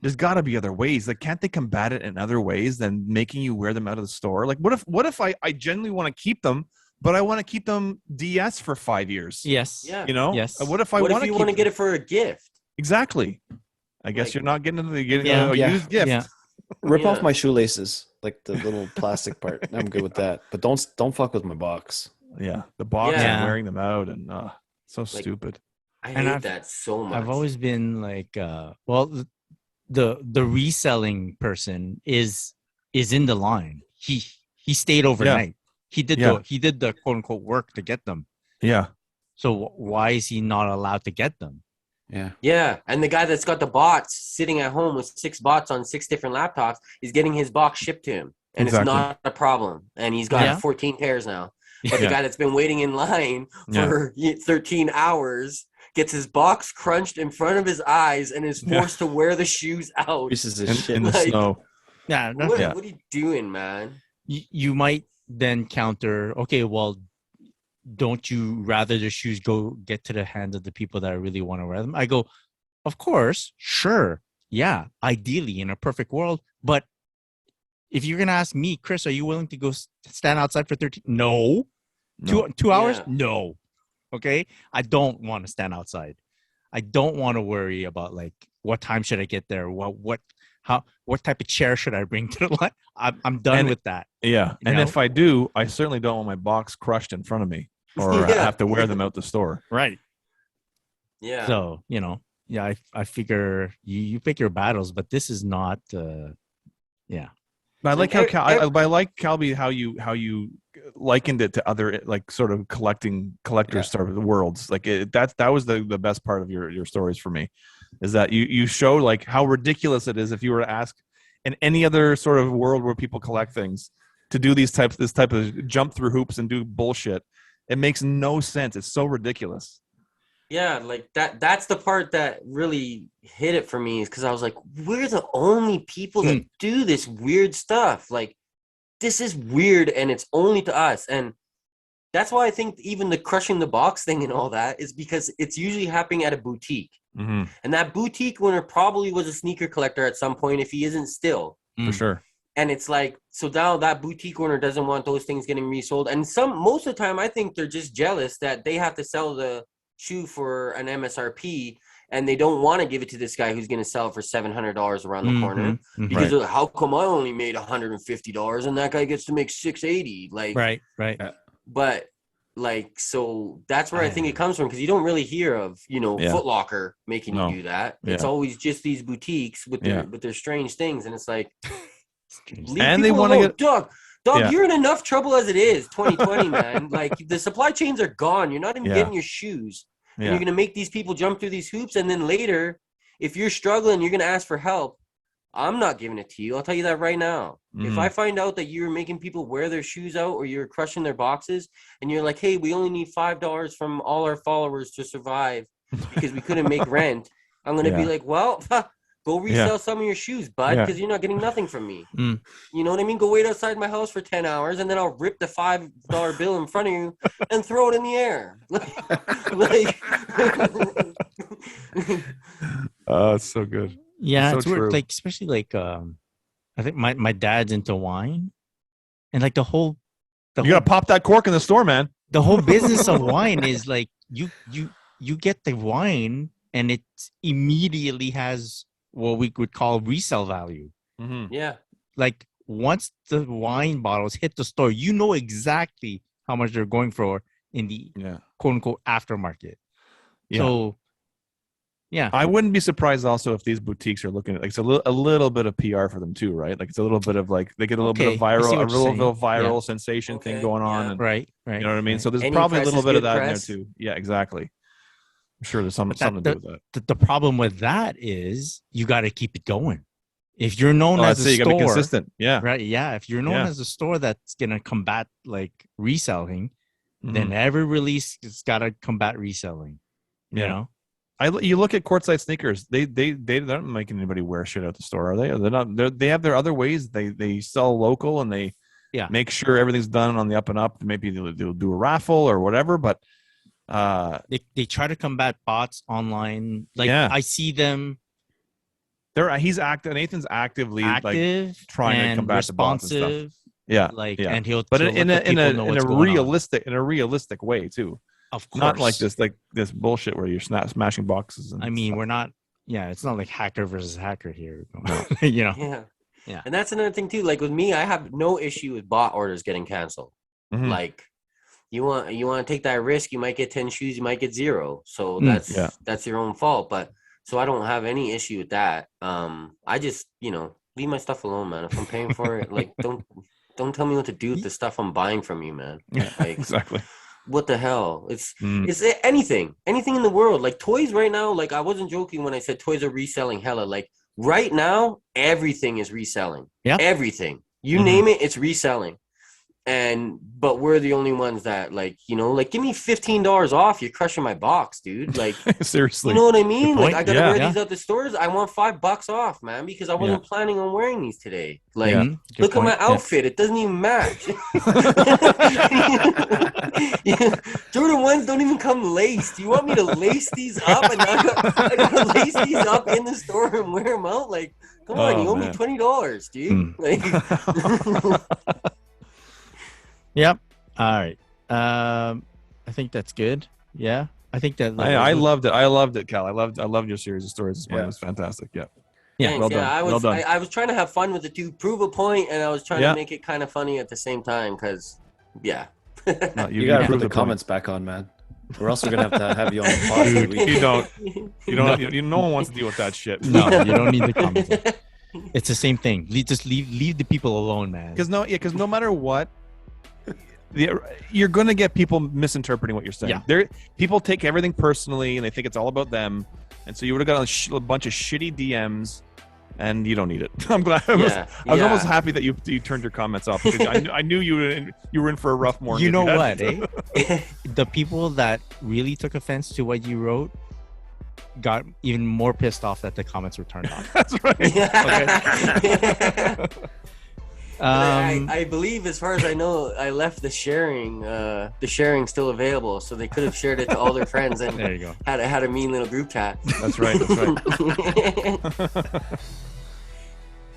there's got to be other ways. Like, can't they combat it in other ways than making you wear them out of the store? Like, what if I genuinely want to keep them, but I want to keep them DS for 5 years? Yes. Yeah. Yes. What if you want to get it for a gift? Exactly. I guess you're not getting a used gift. Yeah. Rip off my shoelaces, like the little plastic part. I'm good with that. But don't fuck with my box. Yeah. The box and wearing them out, and so stupid. I hate that so much. I've always been like, the reselling person is in the line. He stayed overnight. He did the quote unquote work to get them. Yeah. So why is he not allowed to get them? Yeah. Yeah. And the guy that's got the bots sitting at home with 6 bots on 6 different laptops is getting his box shipped to him. And it's not a problem. And he's got 14 pairs now. But the guy that's been waiting in line for 13 hours gets his box crunched in front of his eyes and is forced to wear the shoes out. Pieces of shit in the snow. Yeah. What are you doing, man? You might then counter, okay, well, don't you rather the shoes go get to the hands of the people that really want to wear them? I go, of course, sure. Yeah, ideally in a perfect world. But if you're going to ask me, Chris, are you willing to go stand outside for 13? No. 2 hours? No. Okay. I don't want to stand outside. I don't want to worry about like, what time should I get there? What type of chair should I bring to the line? I'm done with that. Yeah. And if I do, I certainly don't want my box crushed in front of me or have to wear them out the store. Right. Yeah. So, I figure you pick your battles, but this is not, But I like I like Calby how you likened it to other like sort of collectors sort of worlds. Like that was the best part of your stories for me, is that you show like how ridiculous it is if you were to ask in any other sort of world where people collect things to do this type of jump through hoops and do bullshit. It makes no sense. It's so ridiculous. Yeah, like that's the part that really hit it for me, is because I was like, we're the only people that do this weird stuff. Like, this is weird, and it's only to us. And that's why I think even the crushing the box thing and all that is because it's usually happening at a boutique. Mm-hmm. And that boutique owner probably was a sneaker collector at some point, if he isn't still. For sure. And it's like, so now that boutique owner doesn't want those things getting resold. And most of the time, I think they're just jealous that they have to sell the shoe for an MSRP, and they don't want to give it to this guy who's going to sell it for $700 around the corner, because of, how come I only made $150 and that guy gets to make $680? Like, right. But like, so that's where I think it comes from, because you don't really hear of, Foot Locker making you do that. It's always just these boutiques with their strange things, and it's like, and they want to get Doug, you're in enough trouble as it is. 2020, man. Like, the supply chains are gone. You're not even getting your shoes. And you're gonna make these people jump through these hoops, and then later, if you're struggling, you're gonna ask for help. I'm not giving it to you. I'll tell you that right now. If I find out that you're making people wear their shoes out, or you're crushing their boxes, and you're like, hey, we only need $5 from all our followers to survive because we couldn't make rent, I'm gonna be like, well, go resell some of your shoes, bud, because you're not getting nothing from me. You know what I mean? Go wait outside my house for 10 hours, and then I'll rip the $5 bill in front of you and throw it in the air. Oh, it's so good. Yeah, so it's weird. true. Like, especially like I think my dad's into wine, and like the whole you gotta pop that cork in the store, man. The whole business of wine is like you get the wine, and it immediately has what we would call resale value. Yeah. Like, once the wine bottles hit the store, you know exactly how much they're going for in the quote unquote aftermarket. Yeah. So, yeah, I wouldn't be surprised also if these boutiques are looking at, like, it's a little bit of PR for them too, right? Like, it's a little bit of, like, they get a little bit of viral sensation thing going on. And, right. You know what I mean? So there's Any probably a press little is bit of good that press. in there too. Yeah, exactly. I'm sure there's something to do with that. The problem with that is you got to keep it going. If you're known as a you gotta store, be consistent. Yeah. Right. Yeah. If you're known as a store that's gonna combat like reselling, then every release has got to combat reselling. You know. You look at Courtside Sneakers. They don't make anybody wear shit out the store, are they? They're not. They have their other ways. They sell local, and they make sure everything's done on the up and up. Maybe they'll do a raffle or whatever, but they try to combat bots online. Like, I see them. Nathan's actively like trying to combat the bots and stuff. Yeah, like, and he'll in a realistic way too. Of course, not like this bullshit where you're smashing boxes. And I mean, stuff. we're not. Yeah, it's not like hacker versus hacker here. No. You know. Yeah. And that's another thing too. Like, with me, I have no issue with bot orders getting canceled. Like, you want to take that risk, you might get 10 shoes, you might get 0. So that's your own fault. But so I don't have any issue with that. I just, leave my stuff alone, man. If I'm paying for it, like, don't tell me what to do with the stuff I'm buying from you, man. Like, exactly. What the hell? It's anything in the world. Like, toys right now, like, I wasn't joking when I said toys are reselling hella. Like, right now, everything is reselling. Yeah. Everything. You name it, it's reselling. But we're the only ones that, like, give me $15 off. You're crushing my box, dude. Like, seriously. You know what I mean? Like, I gotta wear these at the stores. I want $5 off, man, because I wasn't planning on wearing these today. Like, look at my outfit. It doesn't even match. Jordan 1s don't even come laced. Do you want me to lace these up? And I gotta lace these up in the store and wear them out? Like, come on, you owe me $20, dude. Like, Yep. All right. I think that's good. Yeah. I think that I loved it. I loved it, Cal. I loved your series of stories this morning. It was fantastic. Yeah. Yeah. Thanks. Well done. I was trying to have fun with it to prove a point, and I was trying to make it kind of funny at the same time, because no, you gotta put the comments back on, man. We're also gonna have you on the pod. You don't. No one wants to deal with that shit. No, you don't need the comments. It's the same thing. Just leave the people alone, man. Because no matter what, you're going to get people misinterpreting what you're saying. People take everything personally, and they think it's all about them. And so you would have got a bunch of shitty DMs and you don't need it. I'm glad. I was Yeah. almost happy that you turned your comments off because I knew you were in for a rough morning. You if know had- what, eh? The people that really took offense to what you wrote got even more pissed off that the comments were turned off. That's right. I believe, as far as I know, I left the sharing still available, so they could have shared it to all their friends and There you go. had a mean little group chat. That's right.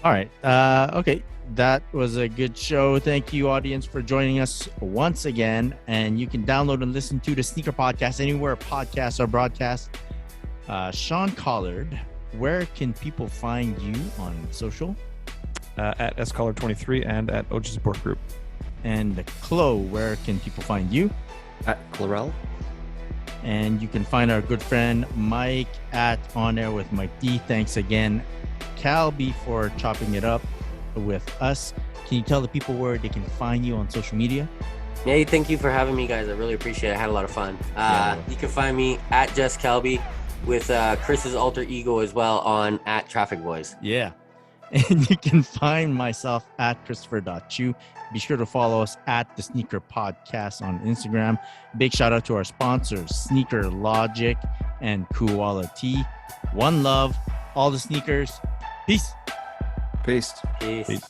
All right. Okay. That was a good show. Thank you, audience, for joining us once again. And you can download and listen to the Sneaker Podcast anywhere podcasts are broadcast. Sean Collard, where can people find you on social? At SCollar23 and at OG Support Group. And Chloe, where can people find you? At Clarell. And you can find our good friend Mike at On Air with Mike D. Thanks again, Calby, for chopping it up with us. Can you tell the people where they can find you on social media? Hey, thank you for having me, guys. I really appreciate it. I had a lot of fun. You can find me at Jess Calby with Chris's alter ego as well on at Traffic Boys. Yeah. And you can find myself at Christopher.chu. Be sure to follow us at the Sneaker Podcast on Instagram. Big shout out to our sponsors, Sneaker Logic and Koala Tea. One love, all the sneakers. Peace. Peace. Peace. Peace.